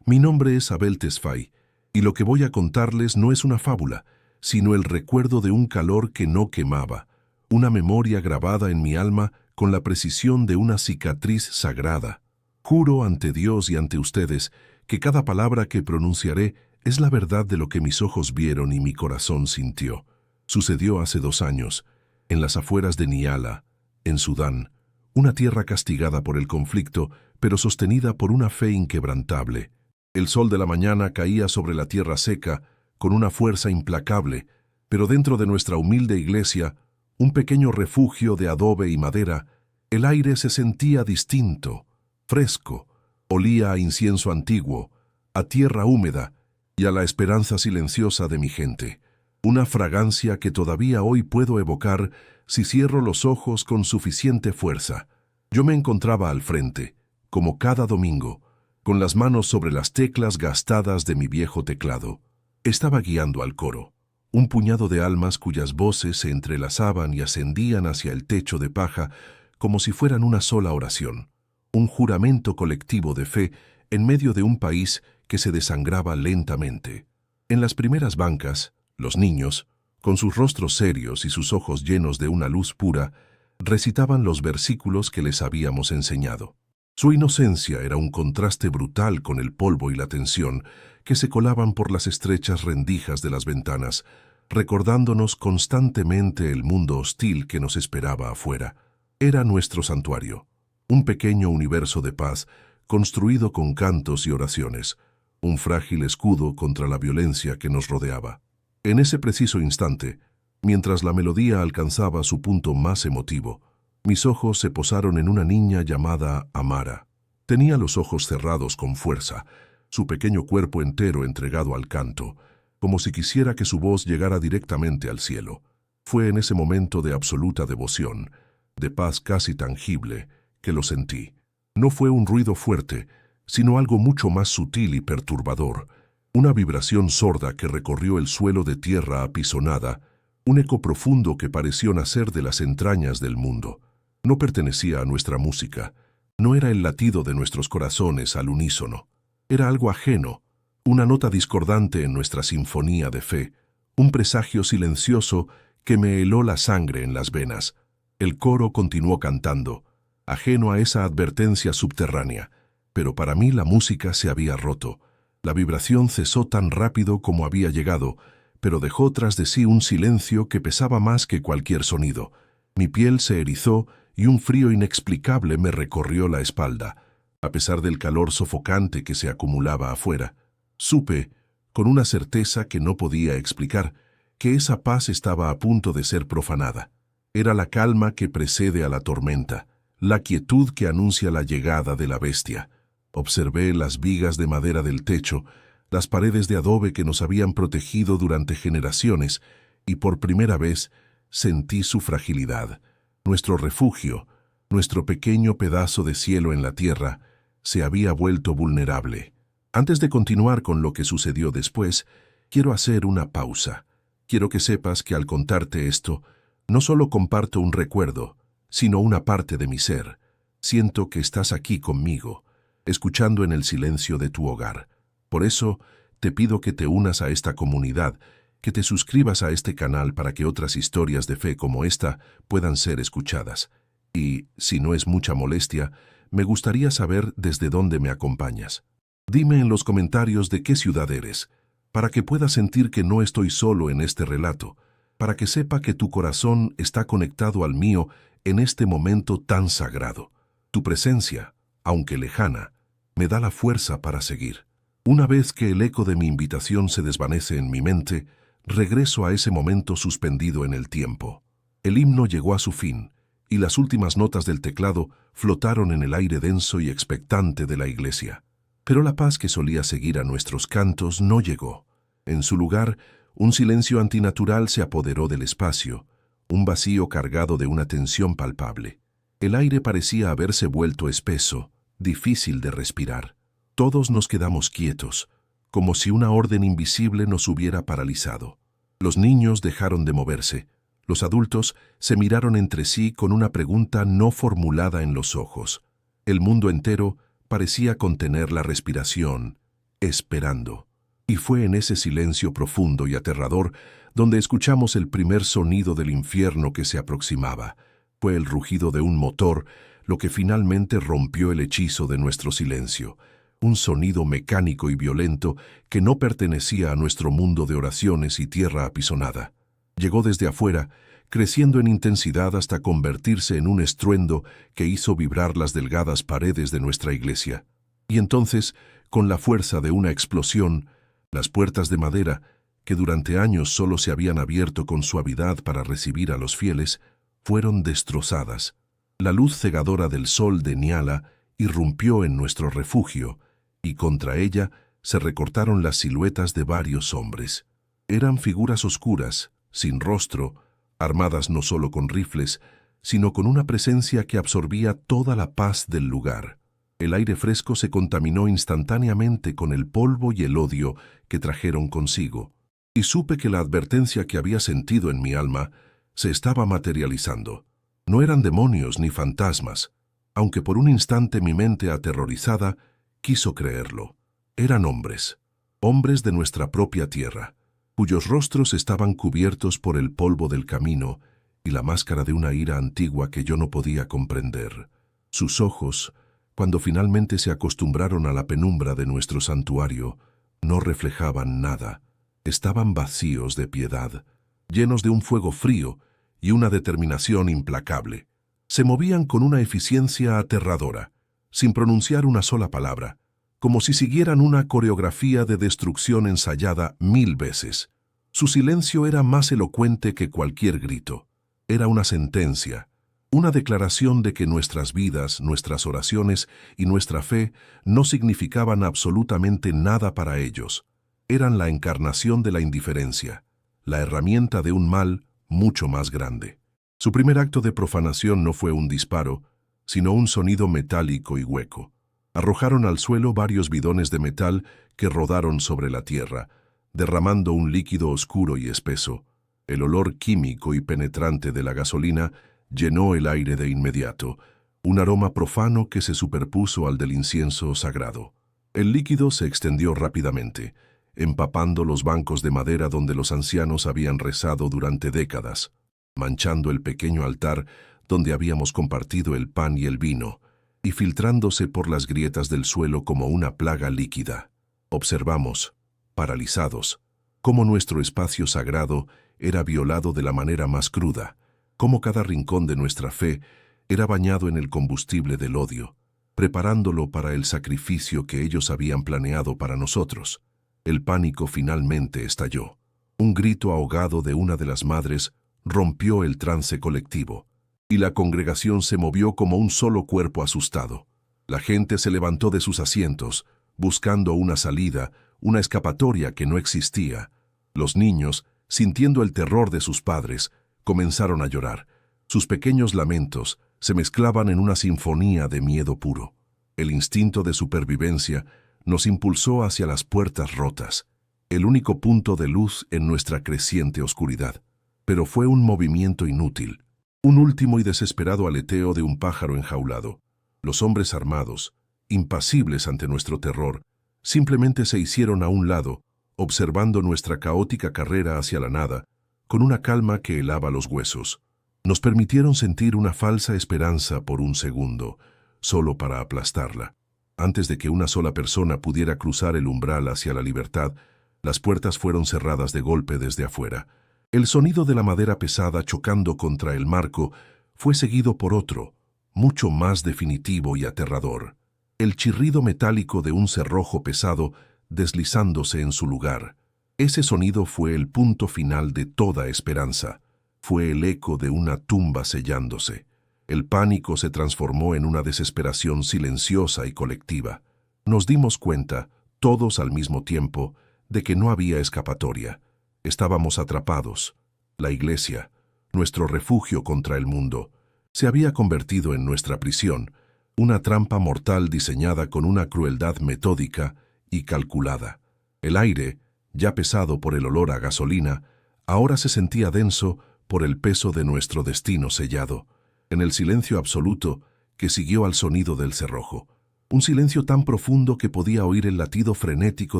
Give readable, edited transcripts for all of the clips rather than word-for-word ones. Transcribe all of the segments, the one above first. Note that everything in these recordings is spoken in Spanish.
Mi nombre es Abel Tesfaye, y lo que voy a contarles no es una fábula, sino el recuerdo de un calor que no quemaba, una memoria grabada en mi alma con la precisión de una cicatriz sagrada. Juro ante Dios y ante ustedes que cada palabra que pronunciaré es la verdad de lo que mis ojos vieron y mi corazón sintió. Sucedió hace 2 años, en las afueras de Nyala, en Sudán, una tierra castigada por el conflicto, pero sostenida por una fe inquebrantable. El sol de la mañana caía sobre la tierra seca con una fuerza implacable, pero dentro de nuestra humilde iglesia, un pequeño refugio de adobe y madera, el aire se sentía distinto, fresco, olía a incienso antiguo, a tierra húmeda y a la esperanza silenciosa de mi gente. Una fragancia que todavía hoy puedo evocar si cierro los ojos con suficiente fuerza. Yo me encontraba al frente, como cada domingo, con las manos sobre las teclas gastadas de mi viejo teclado. Estaba guiando al coro, un puñado de almas cuyas voces se entrelazaban y ascendían hacia el techo de paja como si fueran una sola oración, un juramento colectivo de fe en medio de un país que se desangraba lentamente. En las primeras bancas, los niños, con sus rostros serios y sus ojos llenos de una luz pura, recitaban los versículos que les habíamos enseñado. Su inocencia era un contraste brutal con el polvo y la tensión que se colaban por las estrechas rendijas de las ventanas, recordándonos constantemente el mundo hostil que nos esperaba afuera. Era nuestro santuario, un pequeño universo de paz construido con cantos y oraciones, un frágil escudo contra la violencia que nos rodeaba. En ese preciso instante, mientras la melodía alcanzaba su punto más emotivo, mis ojos se posaron en una niña llamada Amara. Tenía los ojos cerrados con fuerza, su pequeño cuerpo entero entregado al canto, como si quisiera que su voz llegara directamente al cielo. Fue en ese momento de absoluta devoción, de paz casi tangible, que lo sentí. No fue un ruido fuerte, sino algo mucho más sutil y perturbador, una vibración sorda que recorrió el suelo de tierra apisonada, un eco profundo que pareció nacer de las entrañas del mundo. No pertenecía a nuestra música, no era el latido de nuestros corazones al unísono. Era algo ajeno, una nota discordante en nuestra sinfonía de fe, un presagio silencioso que me heló la sangre en las venas. El coro continuó cantando, ajeno a esa advertencia subterránea, pero para mí la música se había roto. La vibración cesó tan rápido como había llegado, pero dejó tras de sí un silencio que pesaba más que cualquier sonido. Mi piel se erizó y un frío inexplicable me recorrió la espalda. A pesar del calor sofocante que se acumulaba afuera, supe, con una certeza que no podía explicar, que esa paz estaba a punto de ser profanada. Era la calma que precede a la tormenta, la quietud que anuncia la llegada de la bestia. Observé las vigas de madera del techo, las paredes de adobe que nos habían protegido durante generaciones, y por primera vez sentí su fragilidad. Nuestro refugio, nuestro pequeño pedazo de cielo en la tierra, se había vuelto vulnerable. Antes de continuar con lo que sucedió después, quiero hacer una pausa. Quiero que sepas que al contarte esto, no solo comparto un recuerdo, sino una parte de mi ser. Siento que estás aquí conmigo, escuchando en el silencio de tu hogar. Por eso, te pido que te unas a esta comunidad, que te suscribas a este canal para que otras historias de fe como esta puedan ser escuchadas. Y, si no es mucha molestia, me gustaría saber desde dónde me acompañas. Dime en los comentarios de qué ciudad eres, para que pueda sentir que no estoy solo en este relato, para que sepa que tu corazón está conectado al mío en este momento tan sagrado. Tu presencia, aunque lejana, me da la fuerza para seguir. Una vez que el eco de mi invitación se desvanece en mi mente, regreso a ese momento suspendido en el tiempo. El himno llegó a su fin, y las últimas notas del teclado flotaron en el aire denso y expectante de la iglesia. Pero la paz que solía seguir a nuestros cantos no llegó. En su lugar, un silencio antinatural se apoderó del espacio, un vacío cargado de una tensión palpable. El aire parecía haberse vuelto espeso, difícil de respirar. Todos nos quedamos quietos, como si una orden invisible nos hubiera paralizado. Los niños dejaron de moverse. Los adultos se miraron entre sí con una pregunta no formulada en los ojos. El mundo entero parecía contener la respiración, esperando. Y fue en ese silencio profundo y aterrador donde escuchamos el primer sonido del infierno que se aproximaba. Fue el rugido de un motor lo que finalmente rompió el hechizo de nuestro silencio. Un sonido mecánico y violento que no pertenecía a nuestro mundo de oraciones y tierra apisonada. Llegó desde afuera, creciendo en intensidad hasta convertirse en un estruendo que hizo vibrar las delgadas paredes de nuestra iglesia. Y entonces, con la fuerza de una explosión, las puertas de madera, que durante años solo se habían abierto con suavidad para recibir a los fieles, fueron destrozadas. La luz cegadora del sol de Nyala irrumpió en nuestro refugio, y contra ella se recortaron las siluetas de varios hombres. Eran figuras oscuras, sin rostro, armadas no solo con rifles, sino con una presencia que absorbía toda la paz del lugar. El aire fresco se contaminó instantáneamente con el polvo y el odio que trajeron consigo, y supe que la advertencia que había sentido en mi alma se estaba materializando. No eran demonios ni fantasmas, aunque por un instante mi mente aterrorizada quiso creerlo. Eran hombres, hombres de nuestra propia tierra, cuyos rostros estaban cubiertos por el polvo del camino y la máscara de una ira antigua que yo no podía comprender. Sus ojos, cuando finalmente se acostumbraron a la penumbra de nuestro santuario, no reflejaban nada. Estaban vacíos de piedad, llenos de un fuego frío y una determinación implacable. Se movían con una eficiencia aterradora, sin pronunciar una sola palabra, como si siguieran una coreografía de destrucción ensayada 1000 veces. Su silencio era más elocuente que cualquier grito. Era una sentencia, una declaración de que nuestras vidas, nuestras oraciones y nuestra fe no significaban absolutamente nada para ellos. Eran la encarnación de la indiferencia, la herramienta de un mal mucho más grande. Su primer acto de profanación no fue un disparo, sino un sonido metálico y hueco. Arrojaron al suelo varios bidones de metal que rodaron sobre la tierra, derramando un líquido oscuro y espeso. El olor químico y penetrante de la gasolina llenó el aire de inmediato, un aroma profano que se superpuso al del incienso sagrado. El líquido se extendió rápidamente, empapando los bancos de madera donde los ancianos habían rezado durante décadas, manchando el pequeño altar donde habíamos compartido el pan y el vino, y filtrándose por las grietas del suelo como una plaga líquida. Observamos, paralizados, cómo nuestro espacio sagrado era violado de la manera más cruda, cómo cada rincón de nuestra fe era bañado en el combustible del odio, preparándolo para el sacrificio que ellos habían planeado para nosotros. El pánico finalmente estalló. Un grito ahogado de una de las madres rompió el trance colectivo, y la congregación se movió como un solo cuerpo asustado. La gente se levantó de sus asientos, buscando una salida, una escapatoria que no existía. Los niños, sintiendo el terror de sus padres, comenzaron a llorar. Sus pequeños lamentos se mezclaban en una sinfonía de miedo puro. El instinto de supervivencia nos impulsó hacia las puertas rotas, el único punto de luz en nuestra creciente oscuridad. Pero fue un movimiento inútil, un último y desesperado aleteo de un pájaro enjaulado. Los hombres armados, impasibles ante nuestro terror, simplemente se hicieron a un lado, observando nuestra caótica carrera hacia la nada, con una calma que helaba los huesos. Nos permitieron sentir una falsa esperanza por un segundo, solo para aplastarla. Antes de que una sola persona pudiera cruzar el umbral hacia la libertad, las puertas fueron cerradas de golpe desde afuera. El sonido de la madera pesada chocando contra el marco fue seguido por otro, mucho más definitivo y aterrador. El chirrido metálico de un cerrojo pesado deslizándose en su lugar. Ese sonido fue el punto final de toda esperanza. Fue el eco de una tumba sellándose. El pánico se transformó en una desesperación silenciosa y colectiva. Nos dimos cuenta, todos al mismo tiempo, de que no había escapatoria. Estábamos atrapados. La iglesia, nuestro refugio contra el mundo, se había convertido en nuestra prisión, una trampa mortal diseñada con una crueldad metódica y calculada. El aire, ya pesado por el olor a gasolina, ahora se sentía denso por el peso de nuestro destino sellado. En el silencio absoluto que siguió al sonido del cerrojo, Un silencio tan profundo que podía oír el latido frenético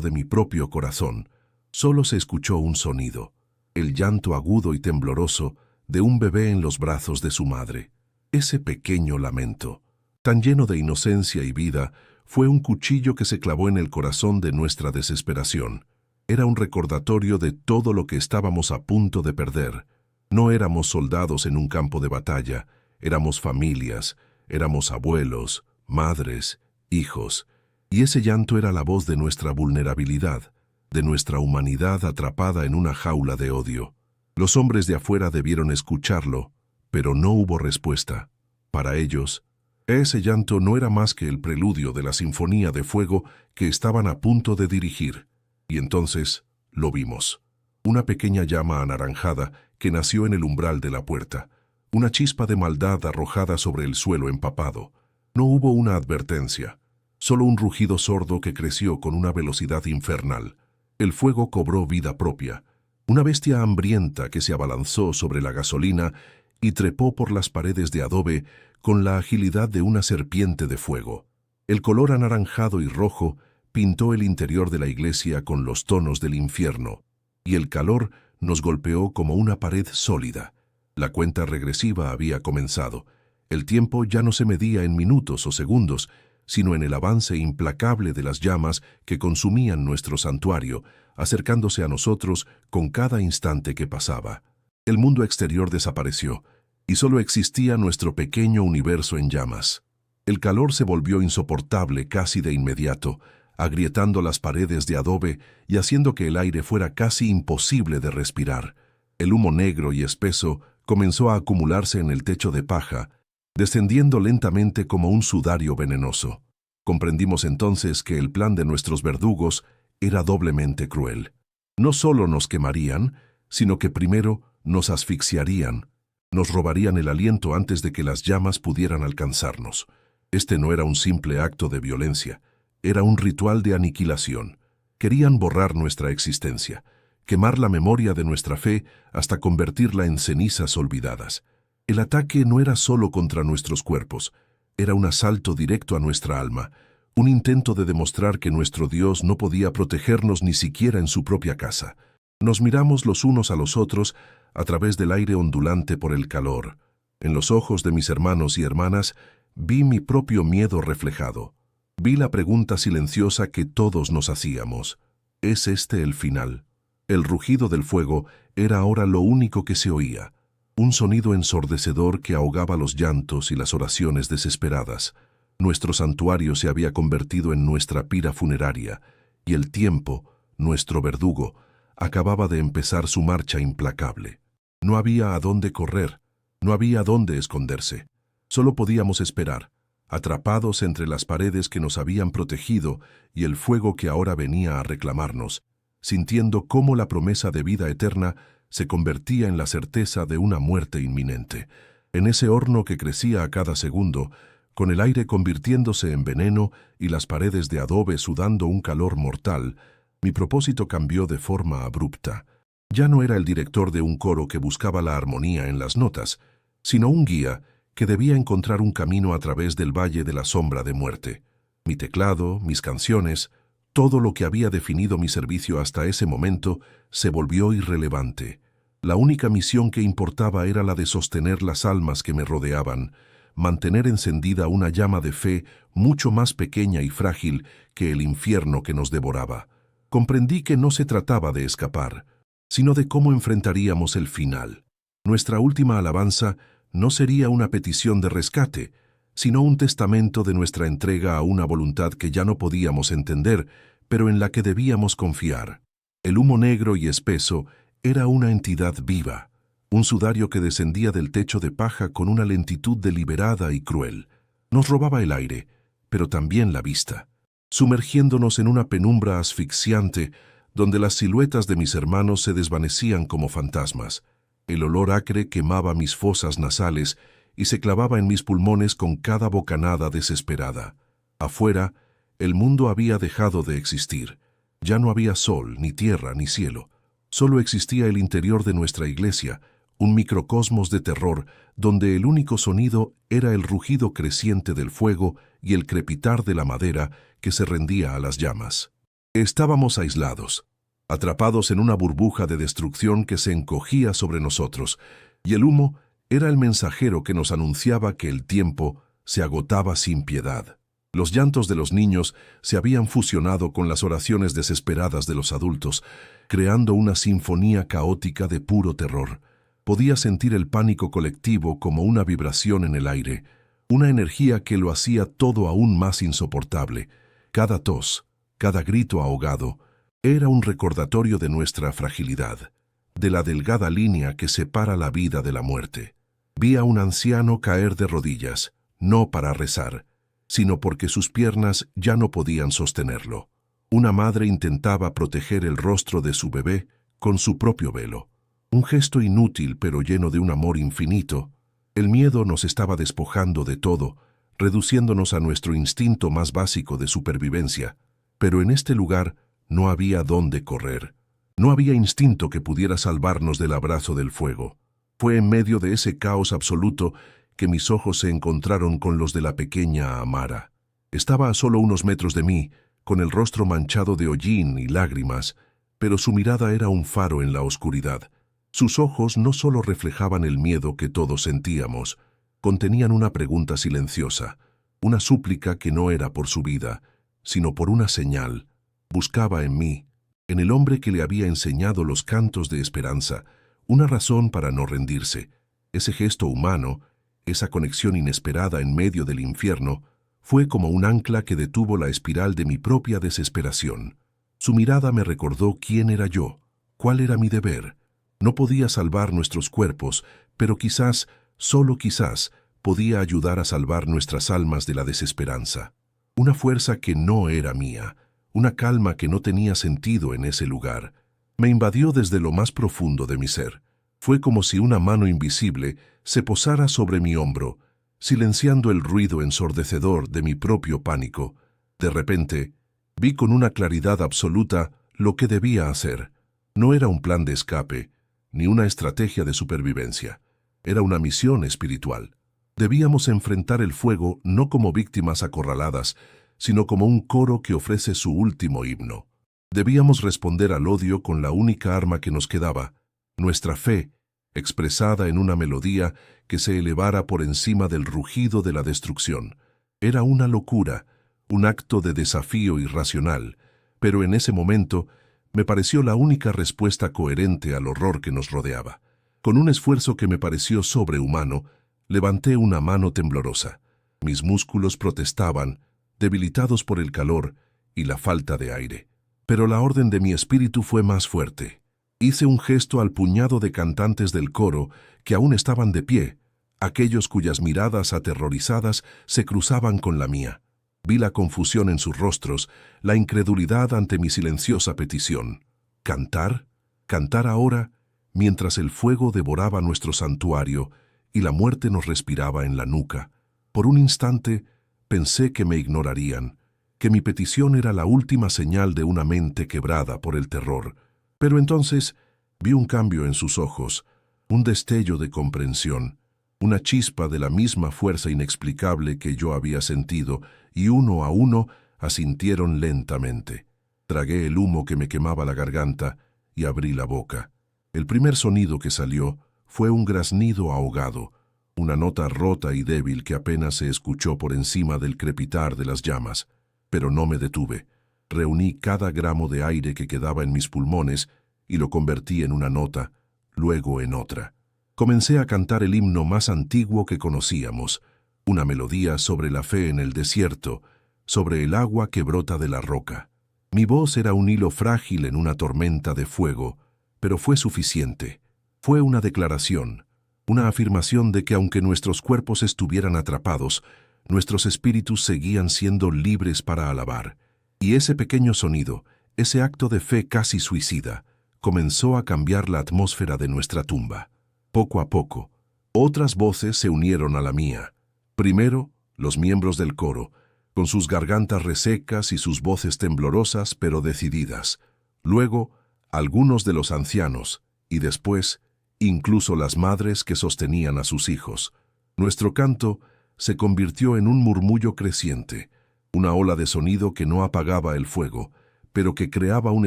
de mi propio corazón. Solo se escuchó un sonido, el llanto agudo y tembloroso de un bebé en los brazos de su madre. Ese pequeño lamento, tan lleno de inocencia y vida, fue un cuchillo que se clavó en el corazón de nuestra desesperación. Era un recordatorio de todo lo que estábamos a punto de perder. No éramos soldados en un campo de batalla, éramos familias, éramos abuelos, madres, hijos, y ese llanto era la voz de nuestra vulnerabilidad, de nuestra humanidad atrapada en una jaula de odio. Los hombres de afuera debieron escucharlo, pero no hubo respuesta. Para ellos, ese llanto no era más que el preludio de la sinfonía de fuego que estaban a punto de dirigir. Y entonces lo vimos. Una pequeña llama anaranjada que nació en el umbral de la puerta. Una chispa de maldad arrojada sobre el suelo empapado. No hubo una advertencia, solo un rugido sordo que creció con una velocidad infernal. El fuego cobró vida propia. Una bestia hambrienta que se abalanzó sobre la gasolina y trepó por las paredes de adobe con la agilidad de una serpiente de fuego. El color anaranjado y rojo pintó el interior de la iglesia con los tonos del infierno, y el calor nos golpeó como una pared sólida. La cuenta regresiva había comenzado. El tiempo ya no se medía en minutos o segundos, sino en el avance implacable de las llamas que consumían nuestro santuario, acercándose a nosotros con cada instante que pasaba. El mundo exterior desapareció, y solo existía nuestro pequeño universo en llamas. El calor se volvió insoportable casi de inmediato, agrietando las paredes de adobe y haciendo que el aire fuera casi imposible de respirar. El humo negro y espeso comenzó a acumularse en el techo de paja, descendiendo lentamente como un sudario venenoso. Comprendimos entonces que el plan de nuestros verdugos era doblemente cruel. No solo nos quemarían, sino que primero nos asfixiarían, nos robarían el aliento antes de que las llamas pudieran alcanzarnos. Este no era un simple acto de violencia, era un ritual de aniquilación. Querían borrar nuestra existencia, quemar la memoria de nuestra fe hasta convertirla en cenizas olvidadas. El ataque no era solo contra nuestros cuerpos, era un asalto directo a nuestra alma, un intento de demostrar que nuestro Dios no podía protegernos ni siquiera en su propia casa. Nos miramos los unos a los otros a través del aire ondulante por el calor. En los ojos de mis hermanos y hermanas vi mi propio miedo reflejado. Vi la pregunta silenciosa que todos nos hacíamos. ¿Es este el final? El rugido del fuego era ahora lo único que se oía. Un sonido ensordecedor que ahogaba los llantos y las oraciones desesperadas. Nuestro santuario se había convertido en nuestra pira funeraria, y el tiempo, nuestro verdugo, acababa de empezar su marcha implacable. No había a dónde correr, no había a dónde esconderse. Solo podíamos esperar, atrapados entre las paredes que nos habían protegido y el fuego que ahora venía a reclamarnos, sintiendo cómo la promesa de vida eterna se convertía en la certeza de una muerte inminente. En ese horno que crecía a cada segundo, con el aire convirtiéndose en veneno y las paredes de adobe sudando un calor mortal, mi propósito cambió de forma abrupta. Ya no era el director de un coro que buscaba la armonía en las notas, sino un guía que debía encontrar un camino a través del valle de la sombra de muerte. Mi teclado, mis canciones, todo lo que había definido mi servicio hasta ese momento se volvió irrelevante. La única misión que importaba era la de sostener las almas que me rodeaban, mantener encendida una llama de fe mucho más pequeña y frágil que el infierno que nos devoraba. Comprendí que no se trataba de escapar, sino de cómo enfrentaríamos el final. Nuestra última alabanza no sería una petición de rescate, sino un testamento de nuestra entrega a una voluntad que ya no podíamos entender, pero en la que debíamos confiar. El humo negro y espeso era una entidad viva, un sudario que descendía del techo de paja con una lentitud deliberada y cruel. Nos robaba el aire, pero también la vista, sumergiéndonos en una penumbra asfixiante donde las siluetas de mis hermanos se desvanecían como fantasmas. El olor acre quemaba mis fosas nasales y se clavaba en mis pulmones con cada bocanada desesperada. Afuera, el mundo había dejado de existir. Ya no había sol, ni tierra, ni cielo. Solo existía el interior de nuestra iglesia, un microcosmos de terror donde el único sonido era el rugido creciente del fuego y el crepitar de la madera que se rendía a las llamas. Estábamos aislados, atrapados en una burbuja de destrucción que se encogía sobre nosotros, y el humo era el mensajero que nos anunciaba que el tiempo se agotaba sin piedad. Los llantos de los niños se habían fusionado con las oraciones desesperadas de los adultos, creando una sinfonía caótica de puro terror. Podía sentir el pánico colectivo como una vibración en el aire, una energía que lo hacía todo aún más insoportable. Cada tos, cada grito ahogado, era un recordatorio de nuestra fragilidad, de la delgada línea que separa la vida de la muerte. Vi a un anciano caer de rodillas, no para rezar, sino porque sus piernas ya no podían sostenerlo. Una madre intentaba proteger el rostro de su bebé con su propio velo. Un gesto inútil pero lleno de un amor infinito. El miedo nos estaba despojando de todo, reduciéndonos a nuestro instinto más básico de supervivencia. Pero en este lugar no había dónde correr. No había instinto que pudiera salvarnos del abrazo del fuego. Fue en medio de ese caos absoluto que mis ojos se encontraron con los de la pequeña Amara. Estaba a solo unos metros de mí, con el rostro manchado de hollín y lágrimas, pero su mirada era un faro en la oscuridad. Sus ojos no solo reflejaban el miedo que todos sentíamos, contenían una pregunta silenciosa, una súplica que no era por su vida, sino por una señal. Buscaba en mí, en el hombre que le había enseñado los cantos de esperanza, una razón para no rendirse. Ese gesto humano, esa conexión inesperada en medio del infierno, fue como un ancla que detuvo la espiral de mi propia desesperación. Su mirada me recordó quién era yo, cuál era mi deber. No podía salvar nuestros cuerpos, pero quizás, solo quizás, podía ayudar a salvar nuestras almas de la desesperanza. Una fuerza que no era mía, una calma que no tenía sentido en ese lugar. Me invadió desde lo más profundo de mi ser. Fue como si una mano invisible se posara sobre mi hombro, silenciando el ruido ensordecedor de mi propio pánico. De repente, vi con una claridad absoluta lo que debía hacer. No era un plan de escape, ni una estrategia de supervivencia. Era una misión espiritual. Debíamos enfrentar el fuego no como víctimas acorraladas, sino como un coro que ofrece su último himno. Debíamos responder al odio con la única arma que nos quedaba, nuestra fe, expresada en una melodía que se elevara por encima del rugido de la destrucción. Era una locura, un acto de desafío irracional, pero en ese momento me pareció la única respuesta coherente al horror que nos rodeaba. Con un esfuerzo que me pareció sobrehumano, levanté una mano temblorosa. Mis músculos protestaban, debilitados por el calor y la falta de aire. Pero la orden de mi espíritu fue más fuerte. Hice un gesto al puñado de cantantes del coro que aún estaban de pie, aquellos cuyas miradas aterrorizadas se cruzaban con la mía. Vi la confusión en sus rostros, la incredulidad ante mi silenciosa petición. ¿Cantar? ¿Cantar ahora? Mientras el fuego devoraba nuestro santuario y la muerte nos respiraba en la nuca. Por un instante pensé que me ignorarían, que mi petición era la última señal de una mente quebrada por el terror. Pero entonces vi un cambio en sus ojos, un destello de comprensión, una chispa de la misma fuerza inexplicable que yo había sentido, y uno a uno asintieron lentamente. Tragué el humo que me quemaba la garganta y abrí la boca. El primer sonido que salió fue un graznido ahogado, una nota rota y débil que apenas se escuchó por encima del crepitar de las llamas. Pero no me detuve. Reuní cada gramo de aire que quedaba en mis pulmones y lo convertí en una nota, luego en otra. Comencé a cantar el himno más antiguo que conocíamos, una melodía sobre la fe en el desierto, sobre el agua que brota de la roca. Mi voz era un hilo frágil en una tormenta de fuego, pero fue suficiente. Fue una declaración, una afirmación de que aunque nuestros cuerpos estuvieran atrapados, nuestros espíritus seguían siendo libres para alabar. Y ese pequeño sonido, ese acto de fe casi suicida, comenzó a cambiar la atmósfera de nuestra tumba. Poco a poco, otras voces se unieron a la mía. Primero, los miembros del coro, con sus gargantas resecas y sus voces temblorosas pero decididas. Luego, algunos de los ancianos, y después, incluso las madres que sostenían a sus hijos. Nuestro canto se convirtió en un murmullo creciente, una ola de sonido que no apagaba el fuego, pero que creaba un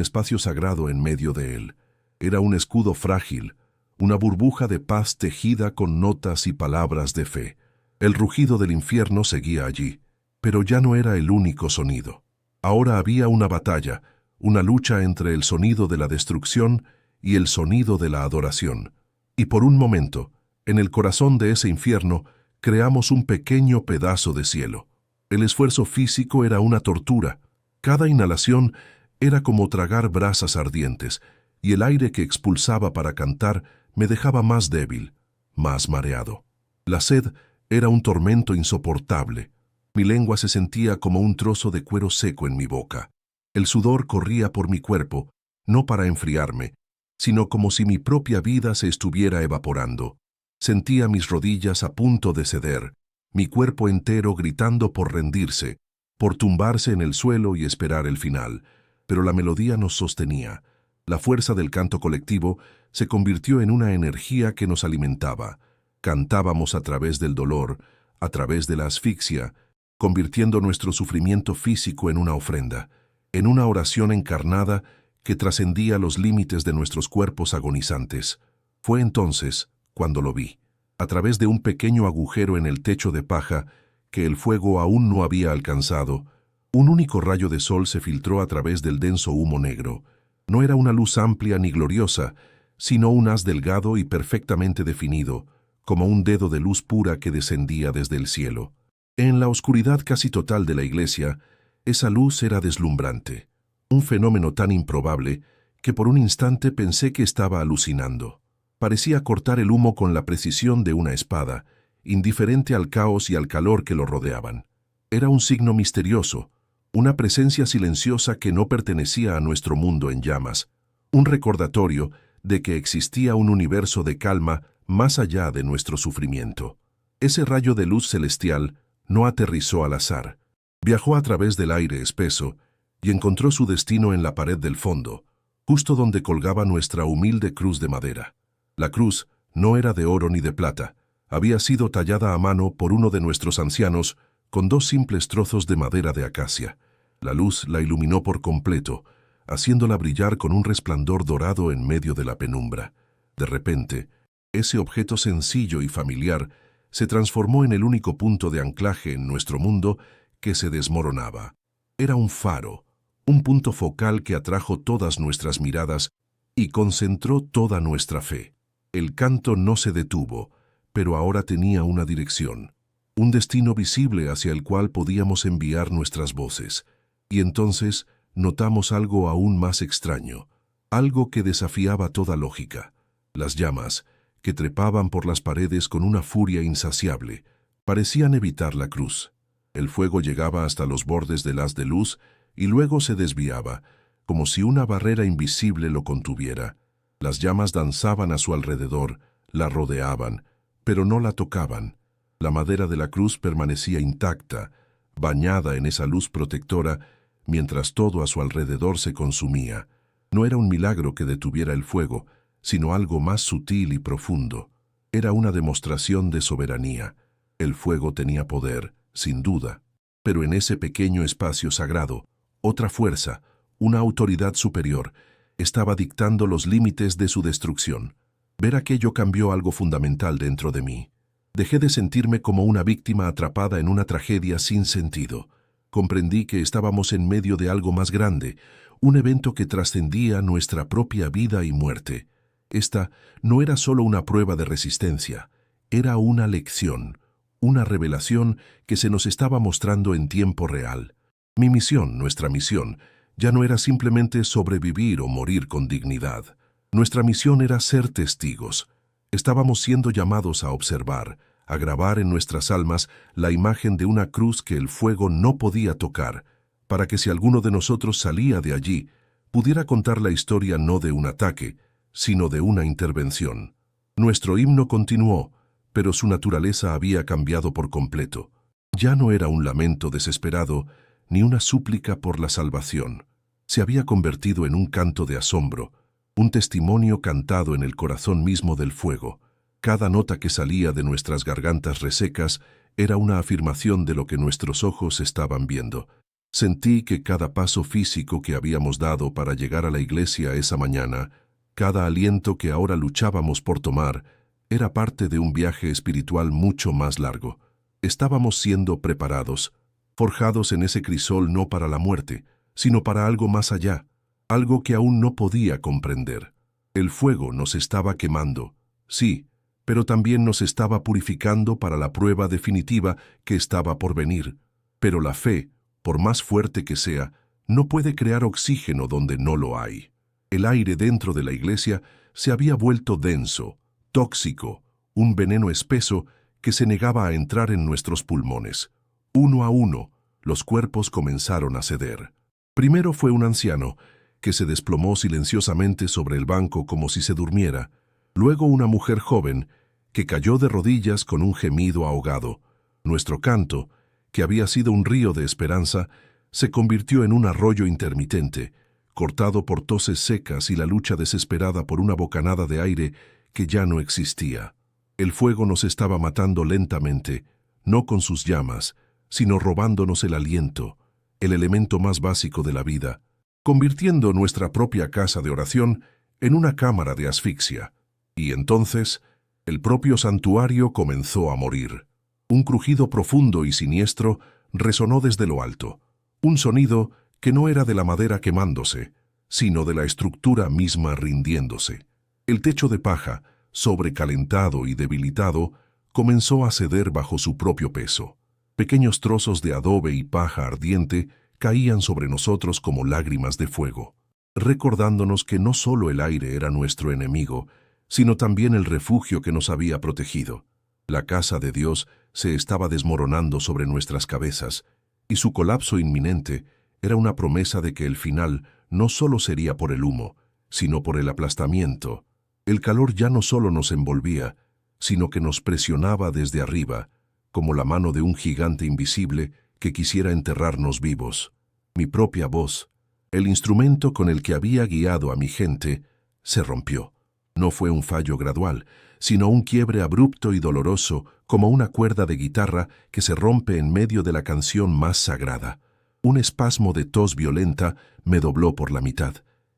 espacio sagrado en medio de él. Era un escudo frágil, una burbuja de paz tejida con notas y palabras de fe. El rugido del infierno seguía allí, pero ya no era el único sonido. Ahora había una batalla, una lucha entre el sonido de la destrucción y el sonido de la adoración. Y por un momento, en el corazón de ese infierno, creamos un pequeño pedazo de cielo. El esfuerzo físico era una tortura. Cada inhalación era como tragar brasas ardientes, y el aire que expulsaba para cantar me dejaba más débil, más mareado. La sed era un tormento insoportable. Mi lengua se sentía como un trozo de cuero seco en mi boca. El sudor corría por mi cuerpo, no para enfriarme, sino como si mi propia vida se estuviera evaporando. Sentía mis rodillas a punto de ceder, mi cuerpo entero gritando por rendirse, por tumbarse en el suelo y esperar el final. Pero la melodía nos sostenía. La fuerza del canto colectivo se convirtió en una energía que nos alimentaba. Cantábamos a través del dolor, a través de la asfixia, convirtiendo nuestro sufrimiento físico en una ofrenda, en una oración encarnada que trascendía los límites de nuestros cuerpos agonizantes. Fue entonces cuando lo vi, a través de un pequeño agujero en el techo de paja que el fuego aún no había alcanzado. Un único rayo de sol se filtró a través del denso humo negro. No era una luz amplia ni gloriosa, sino un haz delgado y perfectamente definido, como un dedo de luz pura que descendía desde el cielo. En la oscuridad casi total de la iglesia, esa luz era deslumbrante, un fenómeno tan improbable que por un instante pensé que estaba alucinando. Parecía cortar el humo con la precisión de una espada, indiferente al caos y al calor que lo rodeaban. Era un signo misterioso, una presencia silenciosa que no pertenecía a nuestro mundo en llamas, un recordatorio de que existía un universo de calma más allá de nuestro sufrimiento. Ese rayo de luz celestial no aterrizó al azar. Viajó a través del aire espeso y encontró su destino en la pared del fondo, justo donde colgaba nuestra humilde cruz de madera. La cruz no era de oro ni de plata, había sido tallada a mano por uno de nuestros ancianos con 2 simples trozos de madera de acacia. La luz la iluminó por completo, haciéndola brillar con un resplandor dorado en medio de la penumbra. De repente, ese objeto sencillo y familiar se transformó en el único punto de anclaje en nuestro mundo que se desmoronaba. Era un faro, un punto focal que atrajo todas nuestras miradas y concentró toda nuestra fe. El canto no se detuvo, pero ahora tenía una dirección, un destino visible hacia el cual podíamos enviar nuestras voces. Y entonces notamos algo aún más extraño, algo que desafiaba toda lógica. Las llamas, que trepaban por las paredes con una furia insaciable, parecían evitar la cruz. El fuego llegaba hasta los bordes del haz de luz y luego se desviaba, como si una barrera invisible lo contuviera. Las llamas danzaban a su alrededor, la rodeaban, pero no la tocaban. La madera de la cruz permanecía intacta, bañada en esa luz protectora, mientras todo a su alrededor se consumía. No era un milagro que detuviera el fuego, sino algo más sutil y profundo. Era una demostración de soberanía. El fuego tenía poder, sin duda, pero en ese pequeño espacio sagrado, otra fuerza, una autoridad superior, estaba dictando los límites de su destrucción. Ver aquello cambió algo fundamental dentro de mí. Dejé de sentirme como una víctima atrapada en una tragedia sin sentido. Comprendí que estábamos en medio de algo más grande, un evento que trascendía nuestra propia vida y muerte. Esta no era solo una prueba de resistencia, era una lección, una revelación que se nos estaba mostrando en tiempo real. Mi misión, nuestra misión, ya no era simplemente sobrevivir o morir con dignidad. Nuestra misión era ser testigos. Estábamos siendo llamados a observar, a grabar en nuestras almas la imagen de una cruz que el fuego no podía tocar, para que si alguno de nosotros salía de allí, pudiera contar la historia no de un ataque, sino de una intervención. Nuestro himno continuó, pero su naturaleza había cambiado por completo. Ya no era un lamento desesperado, ni una súplica por la salvación. Se había convertido en un canto de asombro, un testimonio cantado en el corazón mismo del fuego. Cada nota que salía de nuestras gargantas resecas Era una afirmación de lo que nuestros ojos estaban viendo. Sentí que cada paso físico que habíamos dado para llegar a la iglesia esa mañana, cada aliento que ahora luchábamos por tomar, era parte de un viaje espiritual mucho más largo. Estábamos siendo preparados, forjados en ese crisol no para la muerte, sino para algo más allá, algo que aún no podía comprender. El fuego nos estaba quemando, sí, pero también nos estaba purificando para la prueba definitiva que estaba por venir. Pero la fe, por más fuerte que sea, no puede crear oxígeno donde no lo hay. El aire dentro de la iglesia se había vuelto denso, tóxico, un veneno espeso que se negaba a entrar en nuestros pulmones. Uno a uno, los cuerpos comenzaron a ceder. Primero fue un anciano, que se desplomó silenciosamente sobre el banco como si se durmiera. Luego una mujer joven, que cayó de rodillas con un gemido ahogado. Nuestro canto, que había sido un río de esperanza, se convirtió en un arroyo intermitente, cortado por toses secas y la lucha desesperada por una bocanada de aire que ya no existía. El fuego nos estaba matando lentamente, no con sus llamas, sino robándonos el aliento, el elemento más básico de la vida, convirtiendo nuestra propia casa de oración en una cámara de asfixia. Y entonces, el propio santuario comenzó a morir. Un crujido profundo y siniestro resonó desde lo alto, un sonido que no era de la madera quemándose, sino de la estructura misma rindiéndose. El techo de paja, sobrecalentado y debilitado, comenzó a ceder bajo su propio peso. Pequeños trozos de adobe y paja ardiente caían sobre nosotros como lágrimas de fuego, recordándonos que no solo el aire era nuestro enemigo, sino también el refugio que nos había protegido. La casa de Dios se estaba desmoronando sobre nuestras cabezas, y su colapso inminente era una promesa de que el final no solo sería por el humo, sino por el aplastamiento. El calor ya no solo nos envolvía, sino que nos presionaba desde arriba, como la mano de un gigante invisible que quisiera enterrarnos vivos. Mi propia voz, el instrumento con el que había guiado a mi gente, se rompió. No fue un fallo gradual, sino un quiebre abrupto y doloroso, como una cuerda de guitarra que se rompe en medio de la canción más sagrada. Un espasmo de tos violenta me dobló por la mitad,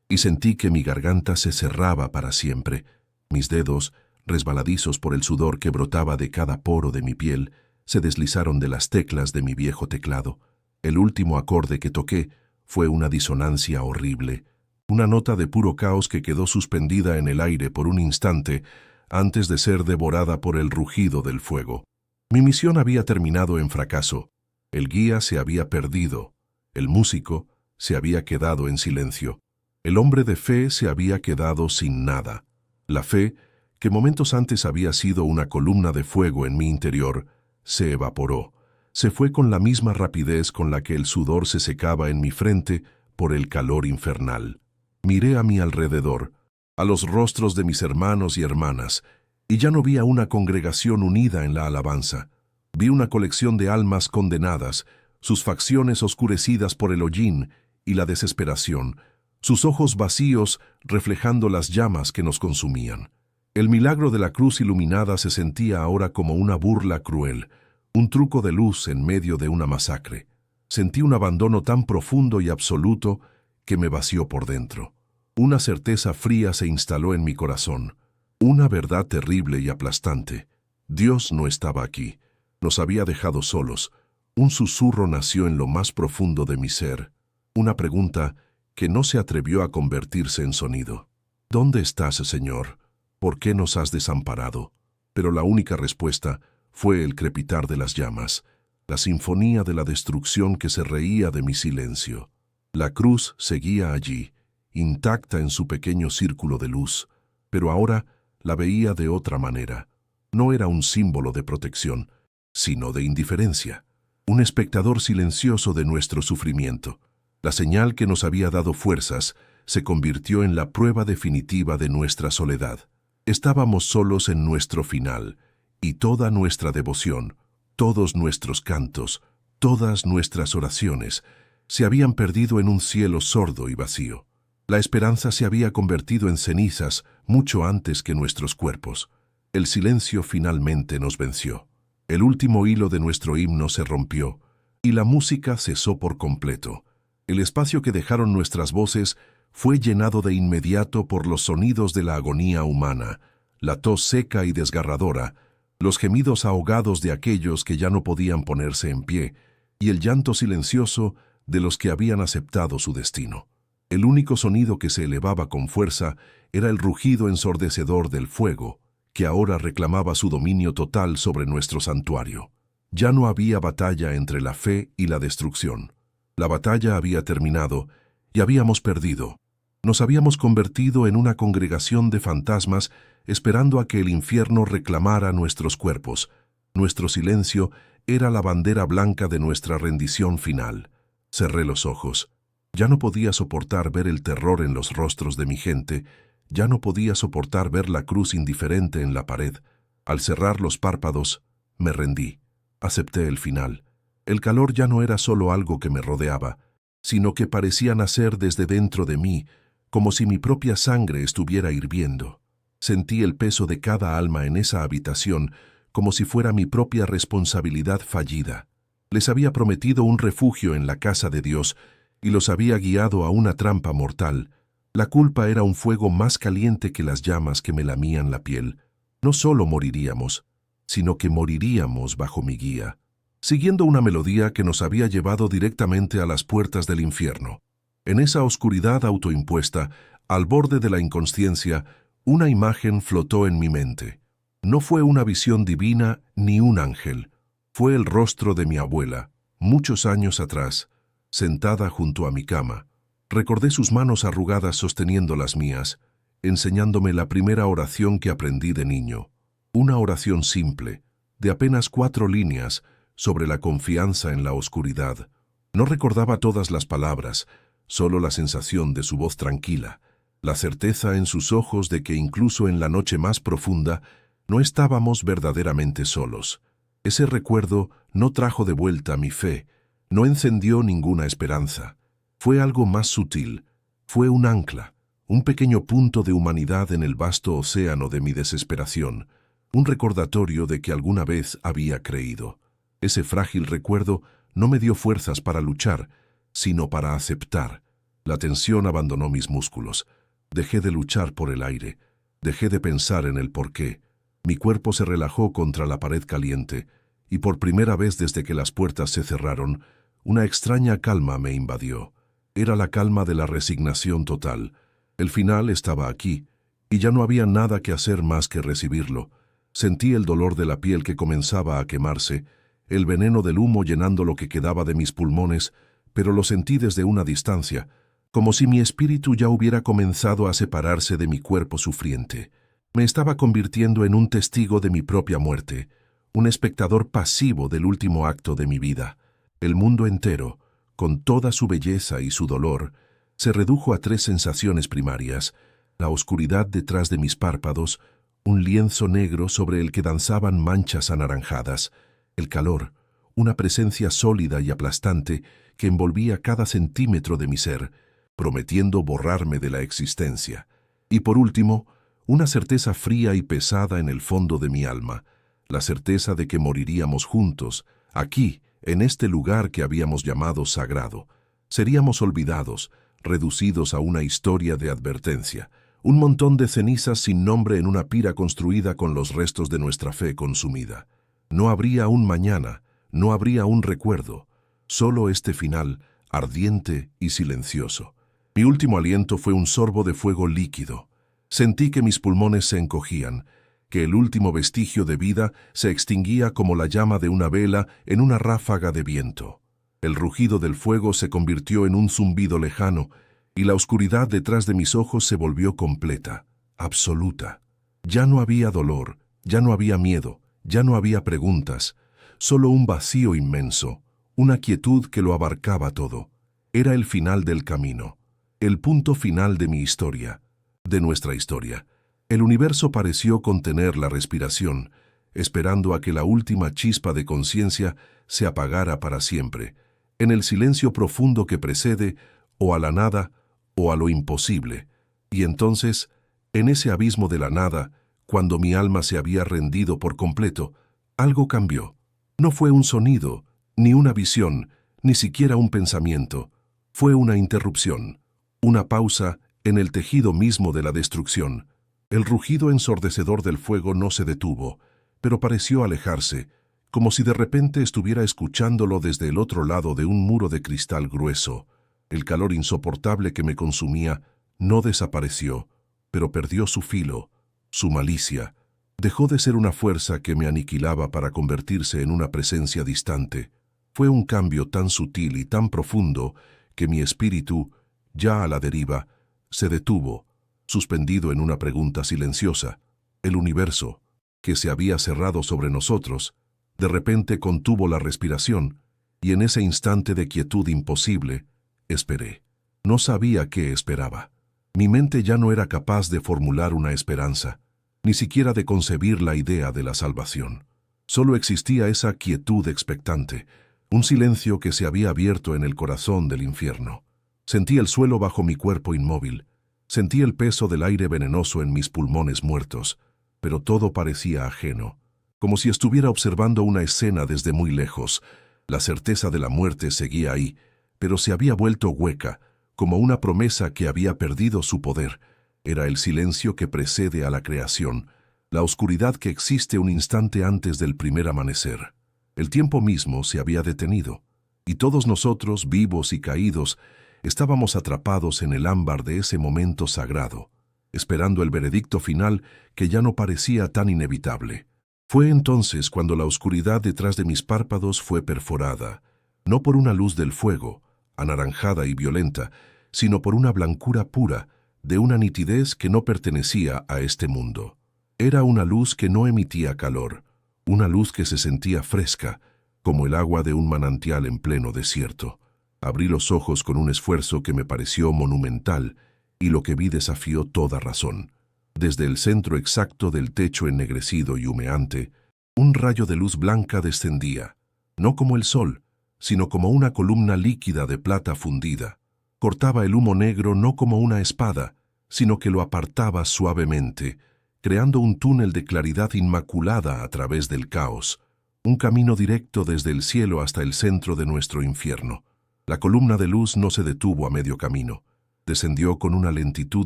y sentí que mi garganta se cerraba para siempre. Mis dedos, resbaladizos por el sudor que brotaba de cada poro de mi piel, se deslizaron de las teclas de mi viejo teclado. El último acorde que toqué fue una disonancia horrible, una nota de puro caos que quedó suspendida en el aire por un instante antes de ser devorada por el rugido del fuego. Mi misión había terminado en fracaso. El guía se había perdido. El músico se había quedado en silencio. El hombre de fe se había quedado sin nada. La fe, que momentos antes había sido una columna de fuego en mi interior, se evaporó. Se fue con la misma rapidez con la que el sudor se secaba en mi frente por el calor infernal. Miré a mi alrededor, a los rostros de mis hermanos y hermanas, y ya no vi a una congregación unida en la alabanza. Vi una colección de almas condenadas, sus facciones oscurecidas por el hollín y la desesperación, sus ojos vacíos reflejando las llamas que nos consumían. El milagro de la cruz iluminada se sentía ahora como una burla cruel, un truco de luz en medio de una masacre. Sentí un abandono tan profundo y absoluto que me vació por dentro. Una certeza fría se instaló en mi corazón, una verdad terrible y aplastante. Dios no estaba aquí, nos había dejado solos. Un susurro nació en lo más profundo de mi ser, una pregunta que no se atrevió a convertirse en sonido. ¿Dónde estás, Señor? ¿Por qué nos has desamparado? Pero la única respuesta fue el crepitar de las llamas, la sinfonía de la destrucción que se reía de mi silencio. La cruz seguía allí, intacta en su pequeño círculo de luz, pero ahora la veía de otra manera. No era un símbolo de protección, sino de indiferencia, un espectador silencioso de nuestro sufrimiento. La señal que nos había dado fuerzas se convirtió en la prueba definitiva de nuestra soledad. Estábamos solos en nuestro final, y toda nuestra devoción, todos nuestros cantos, todas nuestras oraciones, se habían perdido en un cielo sordo y vacío. La esperanza se había convertido en cenizas mucho antes que nuestros cuerpos. El silencio finalmente nos venció. El último hilo de nuestro himno se rompió, y la música cesó por completo. El espacio que dejaron nuestras voces fue llenado de inmediato por los sonidos de la agonía humana, la tos seca y desgarradora, los gemidos ahogados de aquellos que ya no podían ponerse en pie, y el llanto silencioso de los que habían aceptado su destino. El único sonido que se elevaba con fuerza era el rugido ensordecedor del fuego, que ahora reclamaba su dominio total sobre nuestro santuario. Ya no había batalla entre la fe y la destrucción. La batalla había terminado y habíamos perdido. Nos habíamos convertido en una congregación de fantasmas esperando a que el infierno reclamara nuestros cuerpos. Nuestro silencio era la bandera blanca de nuestra rendición final. Cerré los ojos. Ya no podía soportar ver el terror en los rostros de mi gente. Ya no podía soportar ver la cruz indiferente en la pared. Al cerrar los párpados, me rendí. Acepté el final. El calor ya no era solo algo que me rodeaba, sino que parecía nacer desde dentro de mí, como si mi propia sangre estuviera hirviendo. Sentí el peso de cada alma en esa habitación, como si fuera mi propia responsabilidad fallida. Les había prometido un refugio en la casa de Dios y los había guiado a una trampa mortal. La culpa era un fuego más caliente que las llamas que me lamían la piel. No solo moriríamos, sino que moriríamos bajo mi guía, siguiendo una melodía que nos había llevado directamente a las puertas del infierno. En esa oscuridad autoimpuesta, al borde de la inconsciencia, una imagen flotó en mi mente. No fue una visión divina ni un ángel. Fue el rostro de mi abuela, muchos años atrás, sentada junto a mi cama. Recordé sus manos arrugadas sosteniendo las mías, enseñándome la primera oración que aprendí de niño. Una oración simple, de apenas 4 líneas, sobre la confianza en la oscuridad. No recordaba todas las palabras, solo la sensación de su voz tranquila, la certeza en sus ojos de que incluso en la noche más profunda no estábamos verdaderamente solos. Ese recuerdo no trajo de vuelta mi fe, no encendió ninguna esperanza. Fue algo más sutil, fue un ancla, un pequeño punto de humanidad en el vasto océano de mi desesperación, un recordatorio de que alguna vez había creído. Ese frágil recuerdo no me dio fuerzas para luchar, sino para aceptar. La tensión abandonó mis músculos. Dejé de luchar por el aire. Dejé de pensar en el porqué. Mi cuerpo se relajó contra la pared caliente, y por primera vez desde que las puertas se cerraron, una extraña calma me invadió. Era la calma de la resignación total. El final estaba aquí, y ya no había nada que hacer más que recibirlo. Sentí el dolor de la piel que comenzaba a quemarse, el veneno del humo llenando lo que quedaba de mis pulmones, pero lo sentí desde una distancia, como si mi espíritu ya hubiera comenzado a separarse de mi cuerpo sufriente. Me estaba convirtiendo en un testigo de mi propia muerte, un espectador pasivo del último acto de mi vida. El mundo entero, con toda su belleza y su dolor, se redujo a 3 sensaciones primarias: la oscuridad detrás de mis párpados, un lienzo negro sobre el que danzaban manchas anaranjadas, el calor, una presencia sólida y aplastante que envolvía cada centímetro de mi ser, prometiendo borrarme de la existencia. Y por último, una certeza fría y pesada en el fondo de mi alma, la certeza de que moriríamos juntos, aquí, en este lugar que habíamos llamado sagrado. Seríamos olvidados, reducidos a una historia de advertencia, un montón de cenizas sin nombre en una pira construida con los restos de nuestra fe consumida. No habría un mañana, no habría un recuerdo, solo este final, ardiente y silencioso. Mi último aliento fue un sorbo de fuego líquido. Sentí que mis pulmones se encogían, que el último vestigio de vida se extinguía como la llama de una vela en una ráfaga de viento. El rugido del fuego se convirtió en un zumbido lejano, y la oscuridad detrás de mis ojos se volvió completa, absoluta. Ya no había dolor, ya no había miedo, ya no había preguntas, solo un vacío inmenso, una quietud que lo abarcaba todo. Era el final del camino, el punto final de mi historia, de nuestra historia. El universo pareció contener la respiración, esperando a que la última chispa de conciencia se apagara para siempre, en el silencio profundo que precede o a la nada o a lo imposible. Y entonces, en ese abismo de la nada, cuando mi alma se había rendido por completo, algo cambió. No fue un sonido, ni una visión, ni siquiera un pensamiento. Fue una interrupción, una pausa en el tejido mismo de la destrucción. El rugido ensordecedor del fuego no se detuvo, pero pareció alejarse, como si de repente estuviera escuchándolo desde el otro lado de un muro de cristal grueso. El calor insoportable que me consumía no desapareció, pero perdió su filo, su malicia. Dejó de ser una fuerza que me aniquilaba para convertirse en una presencia distante. Fue un cambio tan sutil y tan profundo que mi espíritu, ya a la deriva, se detuvo, suspendido en una pregunta silenciosa. El universo, que se había cerrado sobre nosotros, de repente contuvo la respiración, y en ese instante de quietud imposible, esperé. No sabía qué esperaba. Mi mente ya no era capaz de formular una esperanza, ni siquiera de concebir la idea de la salvación. Solo existía esa quietud expectante, un silencio que se había abierto en el corazón del infierno. Sentí el suelo bajo mi cuerpo inmóvil, sentí el peso del aire venenoso en mis pulmones muertos, pero todo parecía ajeno, como si estuviera observando una escena desde muy lejos. La certeza de la muerte seguía ahí, pero se había vuelto hueca, como una promesa que había perdido su poder. Era el silencio que precede a la creación, la oscuridad que existe un instante antes del primer amanecer. El tiempo mismo se había detenido, y todos nosotros, vivos y caídos, estábamos atrapados en el ámbar de ese momento sagrado, esperando el veredicto final que ya no parecía tan inevitable. Fue entonces cuando la oscuridad detrás de mis párpados fue perforada, no por una luz del fuego, anaranjada y violenta, sino por una blancura pura, de una nitidez que no pertenecía a este mundo. Era una luz que no emitía calor, una luz que se sentía fresca, como el agua de un manantial en pleno desierto. Abrí los ojos con un esfuerzo que me pareció monumental, y lo que vi desafió toda razón. Desde el centro exacto del techo ennegrecido y humeante, un rayo de luz blanca descendía, no como el sol, sino como una columna líquida de plata fundida. Cortaba el humo negro no como una espada, sino que lo apartaba suavemente, creando un túnel de claridad inmaculada a través del caos, un camino directo desde el cielo hasta el centro de nuestro infierno. La columna de luz no se detuvo a medio camino. Descendió con una lentitud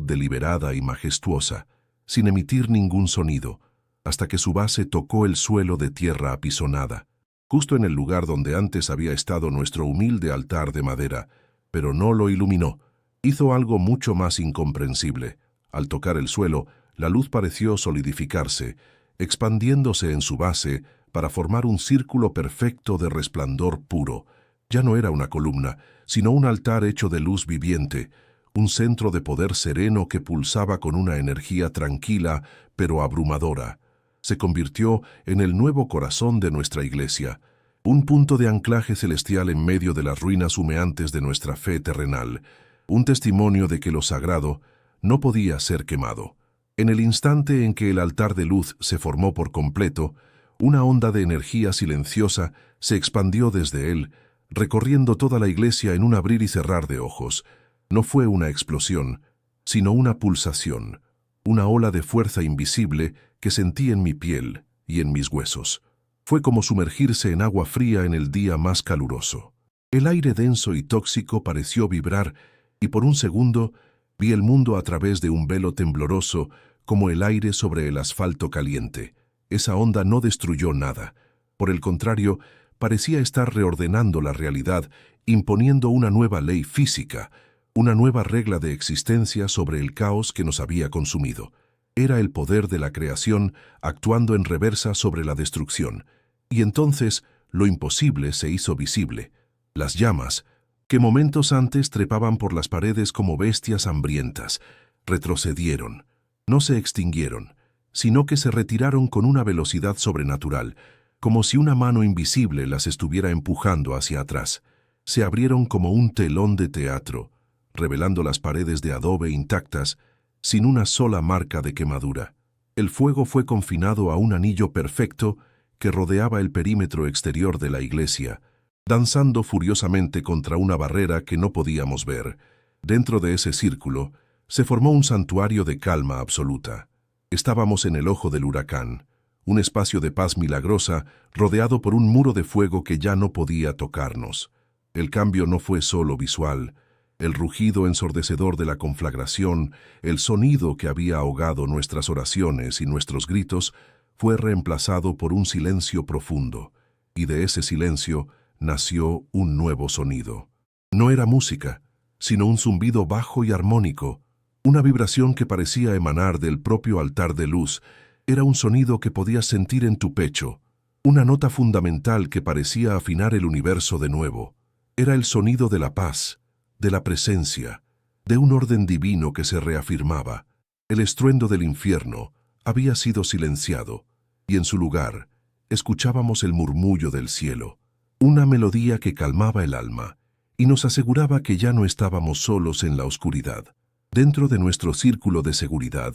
deliberada y majestuosa, sin emitir ningún sonido, hasta que su base tocó el suelo de tierra apisonada, justo en el lugar donde antes había estado nuestro humilde altar de madera, pero no lo iluminó. Hizo algo mucho más incomprensible. Al tocar el suelo, la luz pareció solidificarse, expandiéndose en su base para formar un círculo perfecto de resplandor puro. Ya no era una columna, sino un altar hecho de luz viviente, un centro de poder sereno que pulsaba con una energía tranquila pero abrumadora. Se convirtió en el nuevo corazón de nuestra iglesia, un punto de anclaje celestial en medio de las ruinas humeantes de nuestra fe terrenal, un testimonio de que lo sagrado no podía ser quemado. En el instante en que el altar de luz se formó por completo, una onda de energía silenciosa se expandió desde él, recorriendo toda la iglesia en un abrir y cerrar de ojos. No fue una explosión, sino una pulsación, una ola de fuerza invisible que sentí en mi piel y en mis huesos. Fue como sumergirse en agua fría en el día más caluroso. El aire denso y tóxico pareció vibrar, y por un segundo vi el mundo a través de un velo tembloroso, como el aire sobre el asfalto caliente. Esa onda no destruyó nada. Por el contrario, parecía estar reordenando la realidad, imponiendo una nueva ley física, una nueva regla de existencia sobre el caos que nos había consumido. Era el poder de la creación actuando en reversa sobre la destrucción. Y entonces lo imposible se hizo visible. Las llamas, que momentos antes trepaban por las paredes como bestias hambrientas, retrocedieron. No se extinguieron, sino que se retiraron con una velocidad sobrenatural, como si una mano invisible las estuviera empujando hacia atrás. Se abrieron como un telón de teatro, revelando las paredes de adobe intactas, sin una sola marca de quemadura. El fuego fue confinado a un anillo perfecto que rodeaba el perímetro exterior de la iglesia, danzando furiosamente contra una barrera que no podíamos ver. Dentro de ese círculo se formó un santuario de calma absoluta. Estábamos en el ojo del huracán, un espacio de paz milagrosa rodeado por un muro de fuego que ya no podía tocarnos. El cambio no fue solo visual. El rugido ensordecedor de la conflagración, el sonido que había ahogado nuestras oraciones y nuestros gritos, fue reemplazado por un silencio profundo, y de ese silencio nació un nuevo sonido. No era música, sino un zumbido bajo y armónico, una vibración que parecía emanar del propio altar de luz. Era un sonido que podías sentir en tu pecho, una nota fundamental que parecía afinar el universo de nuevo. Era el sonido de la paz, de la presencia, de un orden divino que se reafirmaba. El estruendo del infierno había sido silenciado, y en su lugar escuchábamos el murmullo del cielo, una melodía que calmaba el alma y nos aseguraba que ya no estábamos solos en la oscuridad. Dentro de nuestro círculo de seguridad,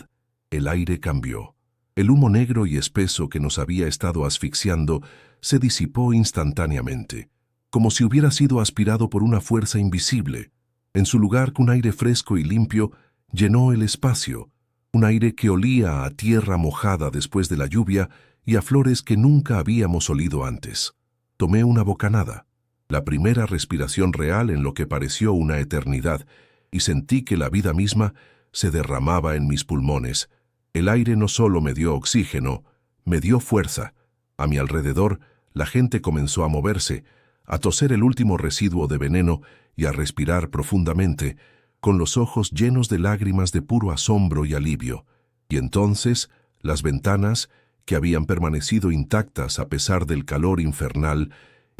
el aire cambió. El humo negro y espeso que nos había estado asfixiando se disipó instantáneamente, como si hubiera sido aspirado por una fuerza invisible. En su lugar, un aire fresco y limpio llenó el espacio, un aire que olía a tierra mojada después de la lluvia y a flores que nunca habíamos olido antes. Tomé una bocanada, la primera respiración real en lo que pareció una eternidad, y sentí que la vida misma se derramaba en mis pulmones. El aire no solo me dio oxígeno, me dio fuerza. A mi alrededor, la gente comenzó a moverse, a toser el último residuo de veneno y a respirar profundamente, con los ojos llenos de lágrimas de puro asombro y alivio. Y entonces, las ventanas, que habían permanecido intactas a pesar del calor infernal,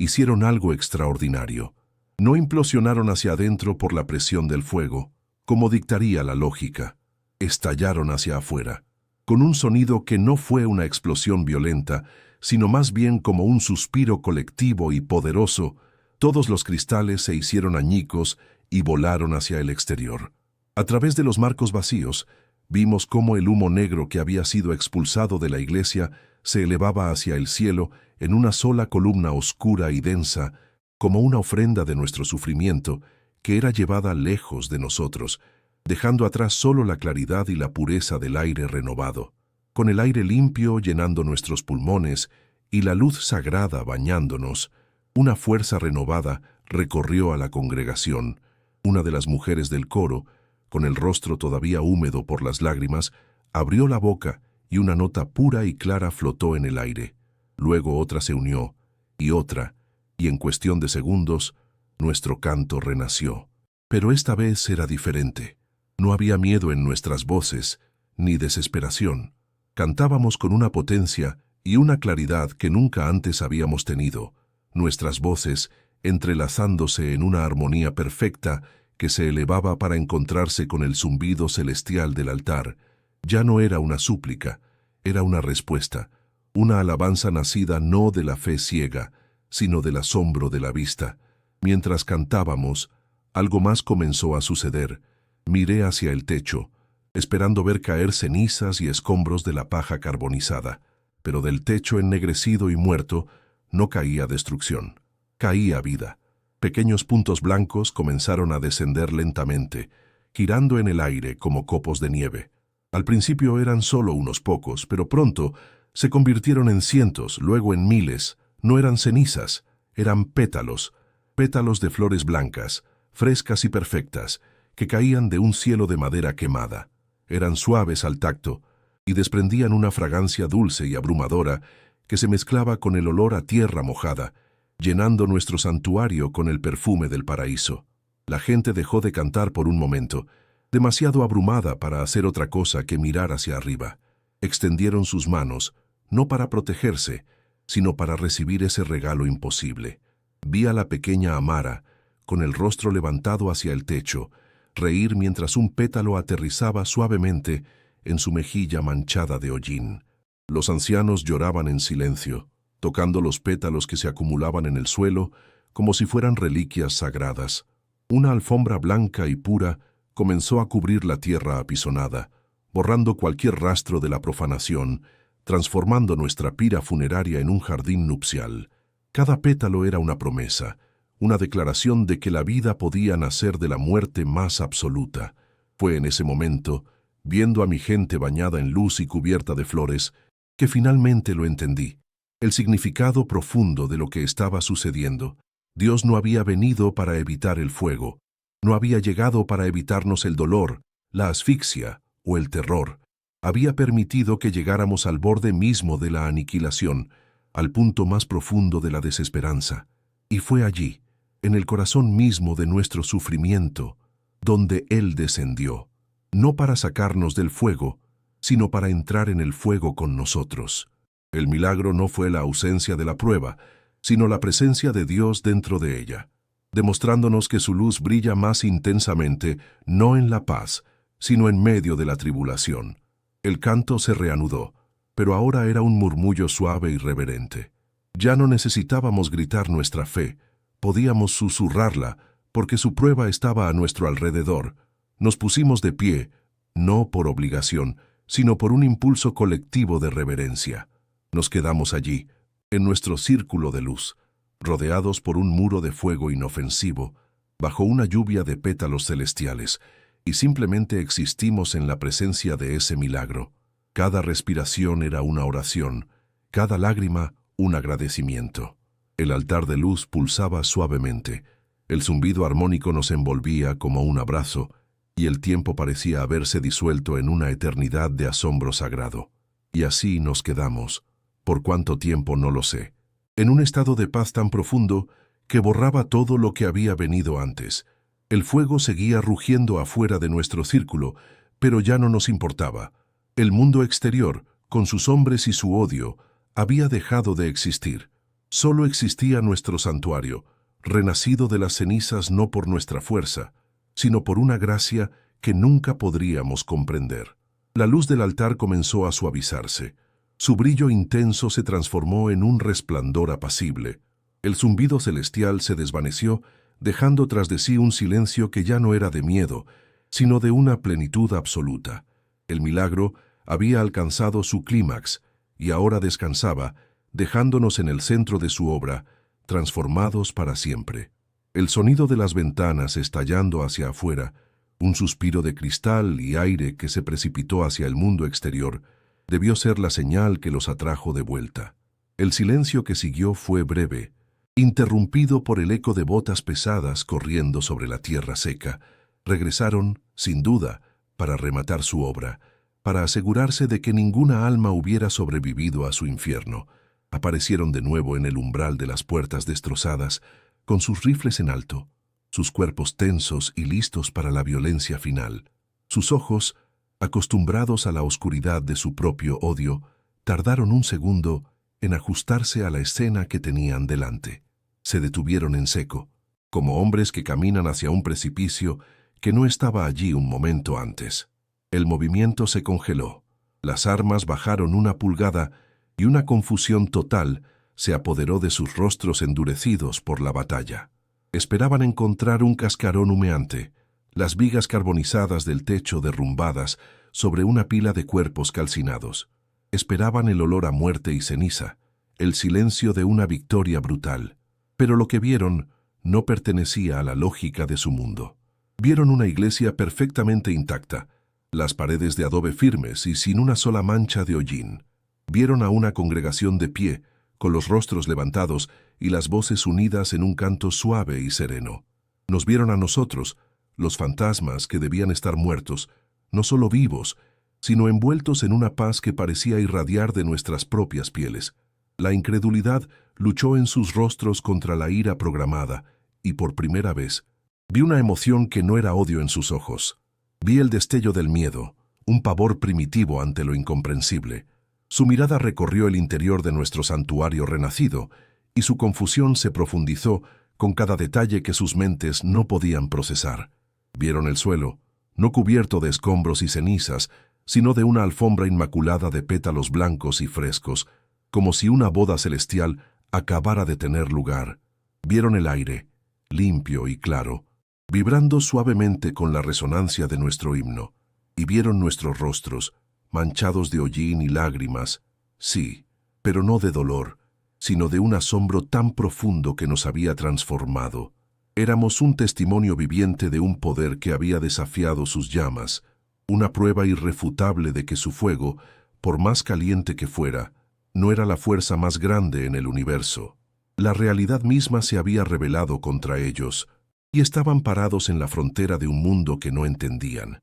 hicieron algo extraordinario. No implosionaron hacia adentro por la presión del fuego, como dictaría la lógica. Estallaron hacia afuera, con un sonido que no fue una explosión violenta, sino más bien como un suspiro colectivo y poderoso. Todos los cristales se hicieron añicos y volaron hacia el exterior. A través de los marcos vacíos, vimos cómo el humo negro que había sido expulsado de la iglesia se elevaba hacia el cielo en una sola columna oscura y densa, como una ofrenda de nuestro sufrimiento que era llevada lejos de nosotros, dejando atrás solo la claridad y la pureza del aire renovado. Con el aire limpio llenando nuestros pulmones y la luz sagrada bañándonos, una fuerza renovada recorrió a la congregación. Una de las mujeres del coro, con el rostro todavía húmedo por las lágrimas, abrió la boca y una nota pura y clara flotó en el aire. Luego otra se unió, y otra, y en cuestión de segundos, nuestro canto renació. Pero esta vez era diferente. No había miedo en nuestras voces, ni desesperación. Cantábamos con una potencia y una claridad que nunca antes habíamos tenido, nuestras voces entrelazándose en una armonía perfecta que se elevaba para encontrarse con el zumbido celestial del altar. Ya no era una súplica, era una respuesta, una alabanza nacida no de la fe ciega, sino del asombro de la vista. Mientras cantábamos, algo más comenzó a suceder. Miré hacia el techo, esperando ver caer cenizas y escombros de la paja carbonizada, pero del techo ennegrecido y muerto no caía destrucción, caía vida. Pequeños puntos blancos comenzaron a descender lentamente, girando en el aire como copos de nieve. Al principio eran solo unos pocos, pero pronto se convirtieron en cientos, luego en miles. No eran cenizas, eran pétalos, pétalos de flores blancas, frescas y perfectas, que caían de un cielo de madera quemada. Eran suaves al tacto y desprendían una fragancia dulce y abrumadora que se mezclaba con el olor a tierra mojada, llenando nuestro santuario con el perfume del paraíso. La gente dejó de cantar por un momento, demasiado abrumada para hacer otra cosa que mirar hacia arriba. Extendieron sus manos, no para protegerse, sino para recibir ese regalo imposible. Vi a la pequeña Amara, con el rostro levantado hacia el techo, reír mientras un pétalo aterrizaba suavemente en su mejilla manchada de hollín. Los ancianos lloraban en silencio, tocando los pétalos que se acumulaban en el suelo como si fueran reliquias sagradas. Una alfombra blanca y pura comenzó a cubrir la tierra apisonada, borrando cualquier rastro de la profanación, transformando nuestra pira funeraria en un jardín nupcial. Cada pétalo era una promesa, una declaración de que la vida podía nacer de la muerte más absoluta. Fue en ese momento, viendo a mi gente bañada en luz y cubierta de flores, que finalmente lo entendí. El significado profundo de lo que estaba sucediendo. Dios no había venido para evitar el fuego, no había llegado para evitarnos el dolor, la asfixia o el terror. Había permitido que llegáramos al borde mismo de la aniquilación, al punto más profundo de la desesperanza. Y fue allí, en el corazón mismo de nuestro sufrimiento, donde Él descendió, no para sacarnos del fuego, sino para entrar en el fuego con nosotros. El milagro no fue la ausencia de la prueba, sino la presencia de Dios dentro de ella, demostrándonos que su luz brilla más intensamente, no en la paz, sino en medio de la tribulación. El canto se reanudó, pero ahora era un murmullo suave y reverente. Ya no necesitábamos gritar nuestra fe, podíamos susurrarla, porque su prueba estaba a nuestro alrededor. Nos pusimos de pie, no por obligación, sino por un impulso colectivo de reverencia. Nos quedamos allí, en nuestro círculo de luz, rodeados por un muro de fuego inofensivo, bajo una lluvia de pétalos celestiales, y simplemente existimos en la presencia de ese milagro. Cada respiración era una oración, cada lágrima un agradecimiento. El altar de luz pulsaba suavemente, el zumbido armónico nos envolvía como un abrazo, y el tiempo parecía haberse disuelto en una eternidad de asombro sagrado. Y así nos quedamos, por cuánto tiempo no lo sé, en un estado de paz tan profundo que borraba todo lo que había venido antes. El fuego seguía rugiendo afuera de nuestro círculo, pero ya no nos importaba. El mundo exterior, con sus hombres y su odio, había dejado de existir. Solo existía nuestro santuario, renacido de las cenizas no por nuestra fuerza, sino por una gracia que nunca podríamos comprender. La luz del altar comenzó a suavizarse. Su brillo intenso se transformó en un resplandor apacible. El zumbido celestial se desvaneció, dejando tras de sí un silencio que ya no era de miedo, sino de una plenitud absoluta. El milagro había alcanzado su clímax y ahora descansaba, dejándonos en el centro de su obra, transformados para siempre. El sonido de las ventanas estallando hacia afuera, un suspiro de cristal y aire que se precipitó hacia el mundo exterior, debió ser la señal que los atrajo de vuelta. El silencio que siguió fue breve, interrumpido por el eco de botas pesadas corriendo sobre la tierra seca. Regresaron, sin duda, para rematar su obra, para asegurarse de que ninguna alma hubiera sobrevivido a su infierno. Aparecieron de nuevo en el umbral de las puertas destrozadas, con sus rifles en alto, sus cuerpos tensos y listos para la violencia final. Sus ojos, acostumbrados a la oscuridad de su propio odio, tardaron un segundo en ajustarse a la escena que tenían delante. Se detuvieron en seco, como hombres que caminan hacia un precipicio que no estaba allí un momento antes. El movimiento se congeló, las armas bajaron una pulgada y una confusión total se apoderó de sus rostros endurecidos por la batalla. Esperaban encontrar un cascarón humeante, las vigas carbonizadas del techo derrumbadas sobre una pila de cuerpos calcinados. Esperaban el olor a muerte y ceniza, el silencio de una victoria brutal. Pero lo que vieron no pertenecía a la lógica de su mundo. Vieron una iglesia perfectamente intacta, las paredes de adobe firmes y sin una sola mancha de hollín. Vieron a una congregación de pie, con los rostros levantados y las voces unidas en un canto suave y sereno. Nos vieron a nosotros, los fantasmas que debían estar muertos, no solo vivos, sino envueltos en una paz que parecía irradiar de nuestras propias pieles. La incredulidad luchó en sus rostros contra la ira programada, y por primera vez, vi una emoción que no era odio en sus ojos. Vi el destello del miedo, un pavor primitivo ante lo incomprensible. Su mirada recorrió el interior de nuestro santuario renacido, y su confusión se profundizó con cada detalle que sus mentes no podían procesar. Vieron el suelo, no cubierto de escombros y cenizas, sino de una alfombra inmaculada de pétalos blancos y frescos, como si una boda celestial acabara de tener lugar. Vieron el aire, limpio y claro, vibrando suavemente con la resonancia de nuestro himno, y vieron nuestros rostros, manchados de hollín y lágrimas, sí, pero no de dolor, sino de un asombro tan profundo que nos había transformado. Éramos un testimonio viviente de un poder que había desafiado sus llamas, una prueba irrefutable de que su fuego por más caliente que fuera, no era la fuerza más grande en el universo. La realidad misma se había rebelado contra ellos, y estaban parados en la frontera de un mundo que no entendían.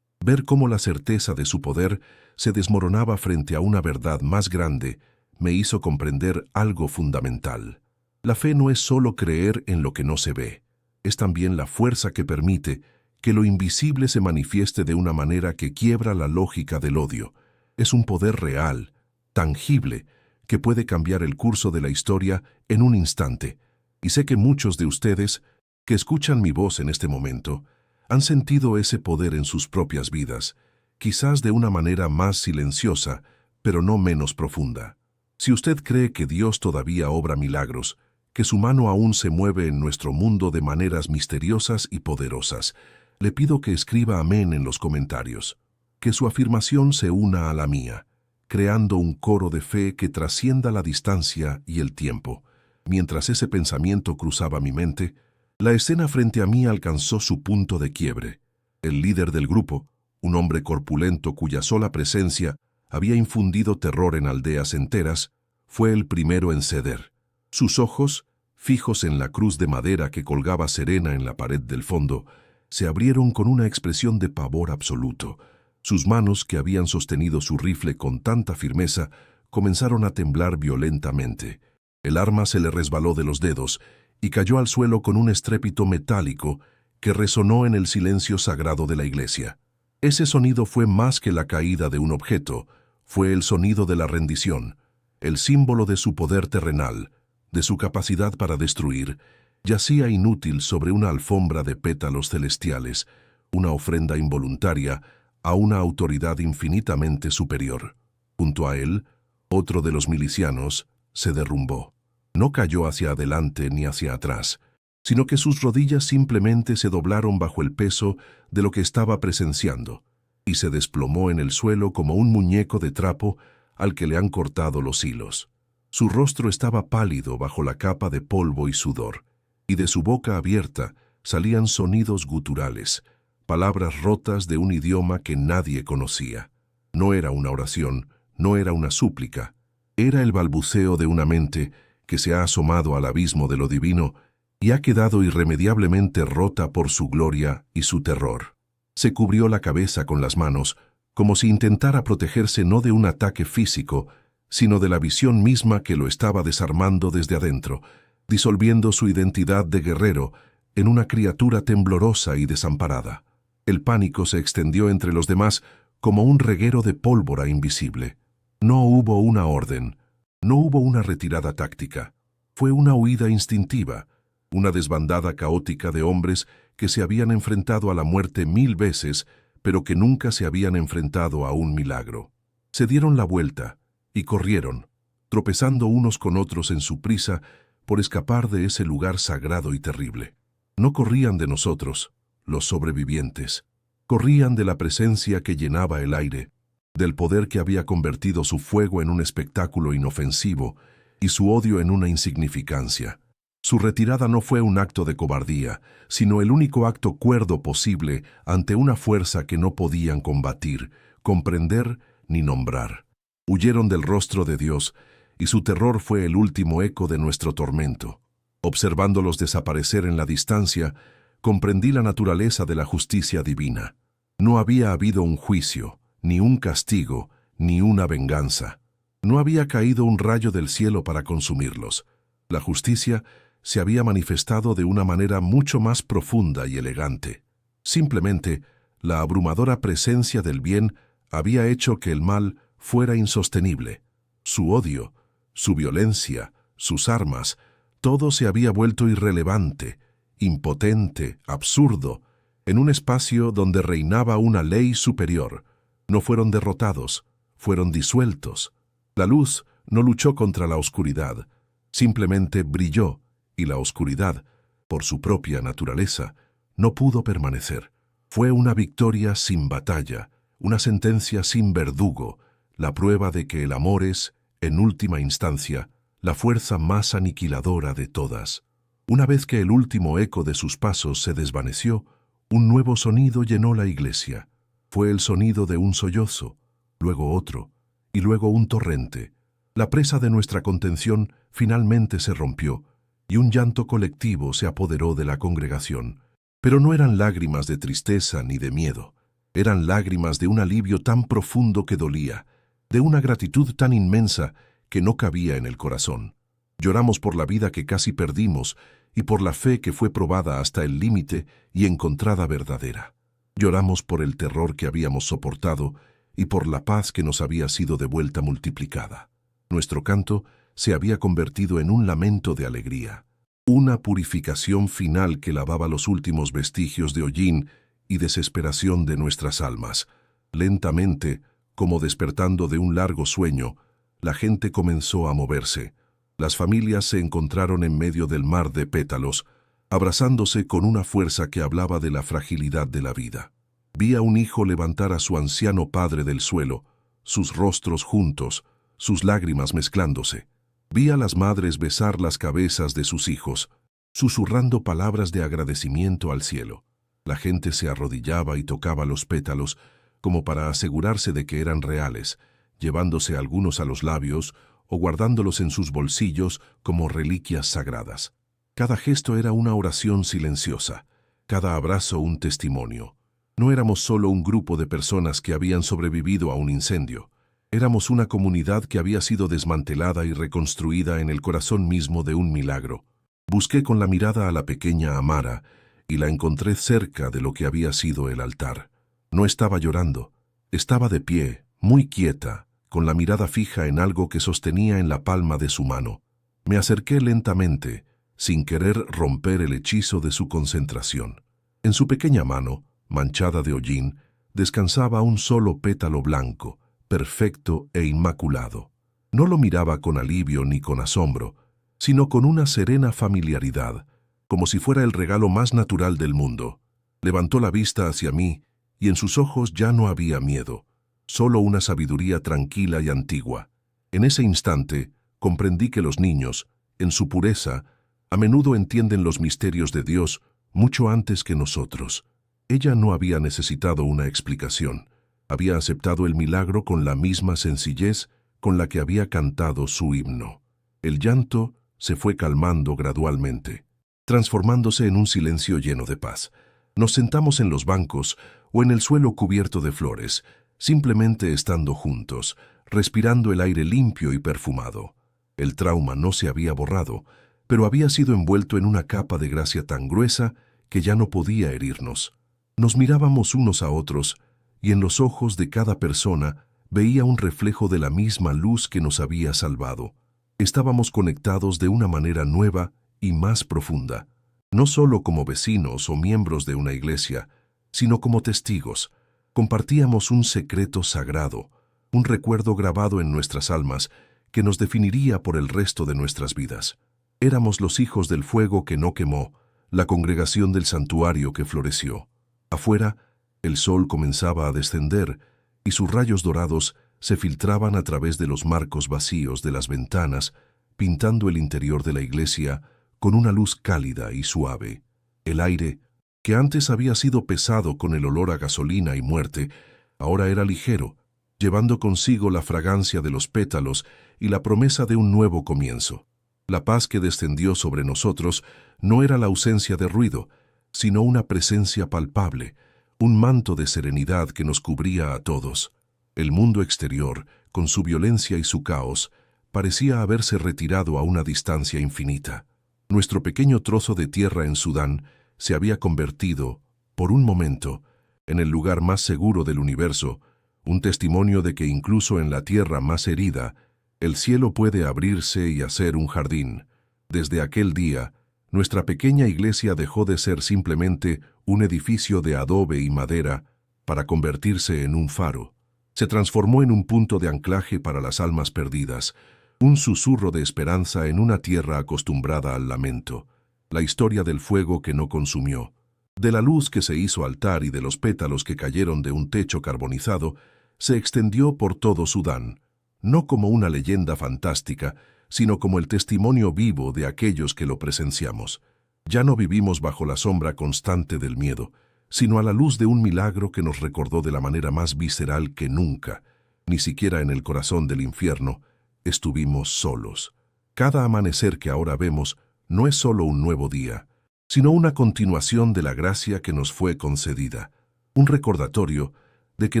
Ver cómo la certeza de su poder se desmoronaba frente a una verdad más grande me hizo comprender algo fundamental. La fe no es solo creer en lo que no se ve, es también la fuerza que permite que lo invisible se manifieste de una manera que quiebra la lógica del odio. Es un poder real, tangible, que puede cambiar el curso de la historia en un instante. Y sé que muchos de ustedes, que escuchan mi voz en este momento, han sentido ese poder en sus propias vidas, quizás de una manera más silenciosa, pero no menos profunda. Si usted cree que Dios todavía obra milagros, que su mano aún se mueve en nuestro mundo de maneras misteriosas y poderosas, le pido que escriba amén en los comentarios, que su afirmación se una a la mía, creando un coro de fe que trascienda la distancia y el tiempo. Mientras ese pensamiento cruzaba mi mente, la escena frente a mí alcanzó su punto de quiebre. El líder del grupo, un hombre corpulento cuya sola presencia había infundido terror en aldeas enteras, fue el primero en ceder. Sus ojos, fijos en la cruz de madera que colgaba serena en la pared del fondo, se abrieron con una expresión de pavor absoluto. Sus manos, que habían sostenido su rifle con tanta firmeza, comenzaron a temblar violentamente. El arma se le resbaló de los dedos y cayó al suelo con un estrépito metálico que resonó en el silencio sagrado de la iglesia. Ese sonido fue más que la caída de un objeto, fue el sonido de la rendición, el símbolo de su poder terrenal, de su capacidad para destruir. Yacía inútil sobre una alfombra de pétalos celestiales, una ofrenda involuntaria a una autoridad infinitamente superior. Junto a él, otro de los milicianos se derrumbó. No cayó hacia adelante ni hacia atrás, sino que sus rodillas simplemente se doblaron bajo el peso de lo que estaba presenciando, y se desplomó en el suelo como un muñeco de trapo al que le han cortado los hilos. Su rostro estaba pálido bajo la capa de polvo y sudor, y de su boca abierta salían sonidos guturales, palabras rotas de un idioma que nadie conocía. No era una oración, no era una súplica, era el balbuceo de una mente que se ha asomado al abismo de lo divino y ha quedado irremediablemente rota por su gloria y su terror. Se cubrió la cabeza con las manos, como si intentara protegerse no de un ataque físico, sino de la visión misma que lo estaba desarmando desde adentro, disolviendo su identidad de guerrero en una criatura temblorosa y desamparada. El pánico se extendió entre los demás como un reguero de pólvora invisible. No hubo una orden, no hubo una retirada táctica. Fue una huida instintiva, una desbandada caótica de hombres que se habían enfrentado a la muerte 1000 veces, pero que nunca se habían enfrentado a un milagro. Se dieron la vuelta y corrieron, tropezando unos con otros en su prisa por escapar de ese lugar sagrado y terrible. No corrían de nosotros, los sobrevivientes. Corrían de la presencia que llenaba el aire, del poder que había convertido su fuego en un espectáculo inofensivo y su odio en una insignificancia. Su retirada no fue un acto de cobardía, sino el único acto cuerdo posible ante una fuerza que no podían combatir, comprender ni nombrar. Huyeron del rostro de Dios, y su terror fue el último eco de nuestro tormento. Observándolos desaparecer en la distancia, comprendí la naturaleza de la justicia divina. No había habido un juicio, ni un castigo, ni una venganza. No había caído un rayo del cielo para consumirlos. La justicia se había manifestado de una manera mucho más profunda y elegante. Simplemente, la abrumadora presencia del bien había hecho que el mal fuera insostenible. Su odio, su violencia, sus armas, todo se había vuelto irrelevante, impotente, absurdo, en un espacio donde reinaba una ley superior. No fueron derrotados, fueron disueltos. La luz no luchó contra la oscuridad, simplemente brilló, y la oscuridad, por su propia naturaleza, no pudo permanecer. Fue una victoria sin batalla, una sentencia sin verdugo, la prueba de que el amor es, en última instancia, la fuerza más aniquiladora de todas. Una vez que el último eco de sus pasos se desvaneció, un nuevo sonido llenó la iglesia. Fue el sonido de un sollozo, luego otro, y luego un torrente. La presa de nuestra contención finalmente se rompió, y un llanto colectivo se apoderó de la congregación. Pero no eran lágrimas de tristeza ni de miedo. Eran lágrimas de un alivio tan profundo que dolía, de una gratitud tan inmensa que no cabía en el corazón. Lloramos por la vida que casi perdimos y por la fe que fue probada hasta el límite y encontrada verdadera. Lloramos por el terror que habíamos soportado y por la paz que nos había sido devuelta multiplicada. Nuestro canto se había convertido en un lamento de alegría, una purificación final que lavaba los últimos vestigios de hollín y desesperación de nuestras almas. Lentamente, como despertando de un largo sueño, la gente comenzó a moverse. Las familias se encontraron en medio del mar de pétalos, abrazándose con una fuerza que hablaba de la fragilidad de la vida. Vi a un hijo levantar a su anciano padre del suelo, sus rostros juntos, sus lágrimas mezclándose. Vi a las madres besar las cabezas de sus hijos, susurrando palabras de agradecimiento al cielo. La gente se arrodillaba y tocaba los pétalos, como para asegurarse de que eran reales, llevándose algunos a los labios o guardándolos en sus bolsillos como reliquias sagradas. Cada gesto era una oración silenciosa, cada abrazo un testimonio. No éramos solo un grupo de personas que habían sobrevivido a un incendio. Éramos una comunidad que había sido desmantelada y reconstruida en el corazón mismo de un milagro. Busqué con la mirada a la pequeña Amara y la encontré cerca de lo que había sido el altar. No estaba llorando, estaba de pie, muy quieta, con la mirada fija en algo que sostenía en la palma de su mano. Me acerqué lentamente, sin querer romper el hechizo de su concentración. En su pequeña mano, manchada de hollín, descansaba un solo pétalo blanco, perfecto e inmaculado. No lo miraba con alivio ni con asombro, sino con una serena familiaridad, como si fuera el regalo más natural del mundo. Levantó la vista hacia mí, y en sus ojos ya no había miedo, solo una sabiduría tranquila y antigua. En ese instante, comprendí que los niños, en su pureza, a menudo entienden los misterios de Dios mucho antes que nosotros. Ella no había necesitado una explicación. Había aceptado el milagro con la misma sencillez con la que había cantado su himno. El llanto se fue calmando gradualmente, transformándose en un silencio lleno de paz. Nos sentamos en los bancos o en el suelo cubierto de flores, simplemente estando juntos, respirando el aire limpio y perfumado. El trauma no se había borrado, pero había sido envuelto en una capa de gracia tan gruesa que ya no podía herirnos. Nos mirábamos unos a otros, y en los ojos de cada persona veía un reflejo de la misma luz que nos había salvado. Estábamos conectados de una manera nueva y más profunda, no solo como vecinos o miembros de una iglesia, sino como testigos. Compartíamos un secreto sagrado, un recuerdo grabado en nuestras almas que nos definiría por el resto de nuestras vidas. Éramos los hijos del fuego que no quemó, la congregación del santuario que floreció. Afuera, el sol comenzaba a descender y sus rayos dorados se filtraban a través de los marcos vacíos de las ventanas, pintando el interior de la iglesia con una luz cálida y suave. El aire, que antes había sido pesado con el olor a gasolina y muerte, ahora era ligero, llevando consigo la fragancia de los pétalos y la promesa de un nuevo comienzo. La paz que descendió sobre nosotros no era la ausencia de ruido, sino una presencia palpable, un manto de serenidad que nos cubría a todos. El mundo exterior, con su violencia y su caos, parecía haberse retirado a una distancia infinita. Nuestro pequeño trozo de tierra en Sudán se había convertido, por un momento, en el lugar más seguro del universo, un testimonio de que incluso en la tierra más herida, el cielo puede abrirse y hacer un jardín. Desde aquel día, nuestra pequeña iglesia dejó de ser simplemente un edificio de adobe y madera para convertirse en un faro. Se transformó en un punto de anclaje para las almas perdidas, un susurro de esperanza en una tierra acostumbrada al lamento. La historia del fuego que no consumió, de la luz que se hizo altar y de los pétalos que cayeron de un techo carbonizado, se extendió por todo Sudán, no como una leyenda fantástica, sino como el testimonio vivo de aquellos que lo presenciamos. Ya no vivimos bajo la sombra constante del miedo, sino a la luz de un milagro que nos recordó de la manera más visceral que nunca. Ni siquiera en el corazón del infierno estuvimos solos. Cada amanecer que ahora vemos no es solo un nuevo día, sino una continuación de la gracia que nos fue concedida, un recordatorio de que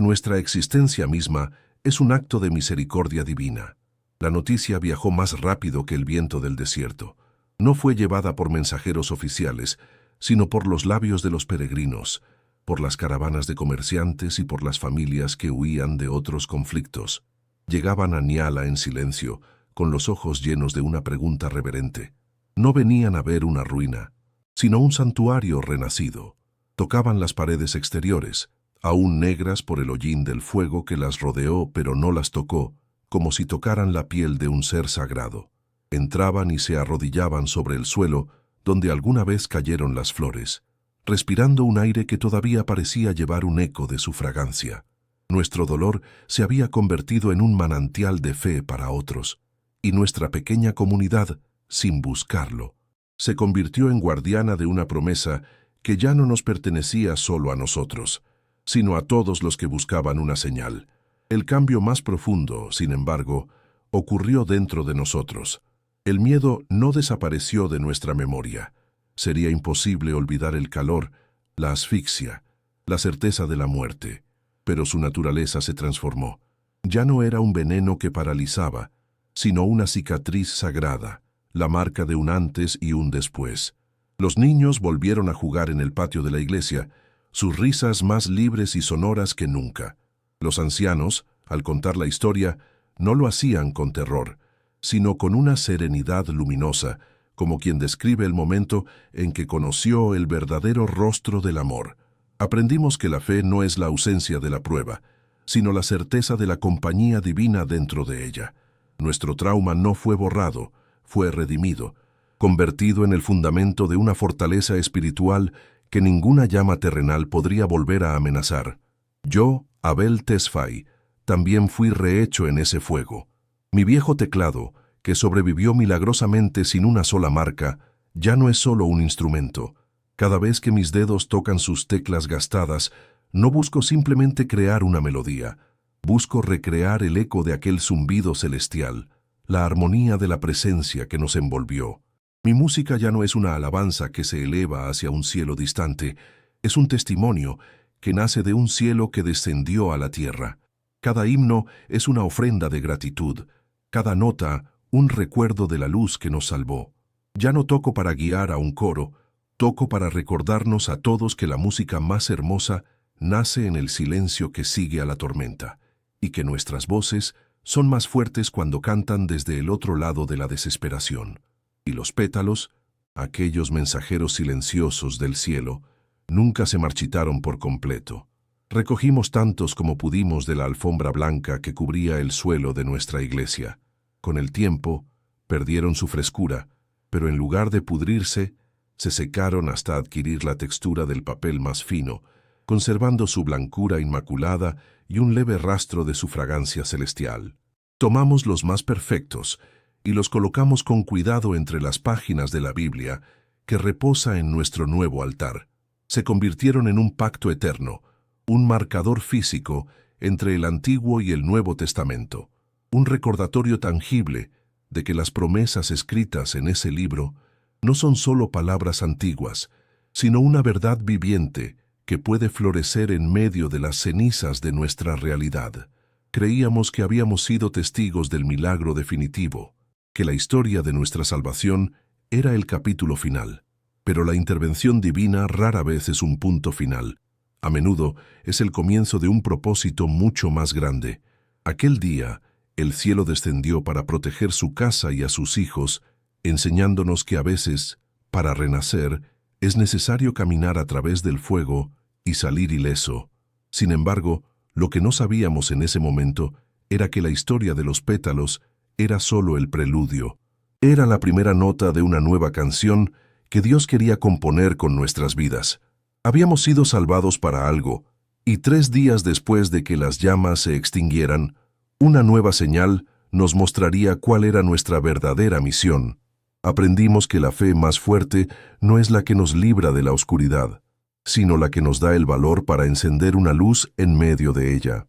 nuestra existencia misma es un acto de misericordia divina. La noticia viajó más rápido que el viento del desierto. No fue llevada por mensajeros oficiales, sino por los labios de los peregrinos, por las caravanas de comerciantes y por las familias que huían de otros conflictos. Llegaban a Nyala en silencio, con los ojos llenos de una pregunta reverente. No venían a ver una ruina, sino un santuario renacido. Tocaban las paredes exteriores, aún negras por el hollín del fuego que las rodeó pero no las tocó, como si tocaran la piel de un ser sagrado. Entraban y se arrodillaban sobre el suelo donde alguna vez cayeron las flores, respirando un aire que todavía parecía llevar un eco de su fragancia. Nuestro dolor se había convertido en un manantial de fe para otros, y nuestra pequeña comunidad, sin buscarlo, se convirtió en guardiana de una promesa que ya no nos pertenecía solo a nosotros, sino a todos los que buscaban una señal. El cambio más profundo, sin embargo, ocurrió dentro de nosotros. El miedo no desapareció de nuestra memoria. Sería imposible olvidar el calor, la asfixia, la certeza de la muerte, pero su naturaleza se transformó. Ya no era un veneno que paralizaba, sino una cicatriz sagrada, la marca de un antes y un después. Los niños volvieron a jugar en el patio de la iglesia, sus risas más libres y sonoras que nunca. Los ancianos, al contar la historia, no lo hacían con terror, sino con una serenidad luminosa, como quien describe el momento en que conoció el verdadero rostro del amor. Aprendimos que la fe no es la ausencia de la prueba, sino la certeza de la compañía divina dentro de ella. Nuestro trauma no fue borrado, fue redimido, convertido en el fundamento de una fortaleza espiritual que ninguna llama terrenal podría volver a amenazar. Yo, Abel Tesfaye, también fui rehecho en ese fuego. Mi viejo teclado, que sobrevivió milagrosamente sin una sola marca, ya no es solo un instrumento. Cada vez que mis dedos tocan sus teclas gastadas, no busco simplemente crear una melodía. Busco recrear el eco de aquel zumbido celestial, la armonía de la presencia que nos envolvió. Mi música ya no es una alabanza que se eleva hacia un cielo distante, es un testimonio que nace de un cielo que descendió a la tierra. Cada himno es una ofrenda de gratitud, cada nota un recuerdo de la luz que nos salvó. Ya no toco para guiar a un coro, toco para recordarnos a todos que la música más hermosa nace en el silencio que sigue a la tormenta, y que nuestras voces son más fuertes cuando cantan desde el otro lado de la desesperación. Y los pétalos, aquellos mensajeros silenciosos del cielo, nunca se marchitaron por completo. Recogimos tantos como pudimos de la alfombra blanca que cubría el suelo de nuestra iglesia. Con el tiempo, perdieron su frescura, pero en lugar de pudrirse, se secaron hasta adquirir la textura del papel más fino, conservando su blancura inmaculada y un leve rastro de su fragancia celestial. Tomamos los más perfectos y los colocamos con cuidado entre las páginas de la Biblia que reposa en nuestro nuevo altar. Se convirtieron en un pacto eterno, un marcador físico entre el Antiguo y el Nuevo Testamento, un recordatorio tangible de que las promesas escritas en ese libro no son solo palabras antiguas, sino una verdad viviente que puede florecer en medio de las cenizas de nuestra realidad. Creíamos que habíamos sido testigos del milagro definitivo, que la historia de nuestra salvación era el capítulo final. Pero la intervención divina rara vez es un punto final. A menudo es el comienzo de un propósito mucho más grande. Aquel día, el cielo descendió para proteger su casa y a sus hijos, enseñándonos que a veces, para renacer, es necesario caminar a través del fuego y salir ileso. Sin embargo, lo que no sabíamos en ese momento era que la historia de los pétalos era solo el preludio. Era la primera nota de una nueva canción que Dios quería componer con nuestras vidas. Habíamos sido salvados para algo, y 3 días después de que las llamas se extinguieran, una nueva señal nos mostraría cuál era nuestra verdadera misión. Aprendimos que la fe más fuerte no es la que nos libra de la oscuridad, sino la que nos da el valor para encender una luz en medio de ella.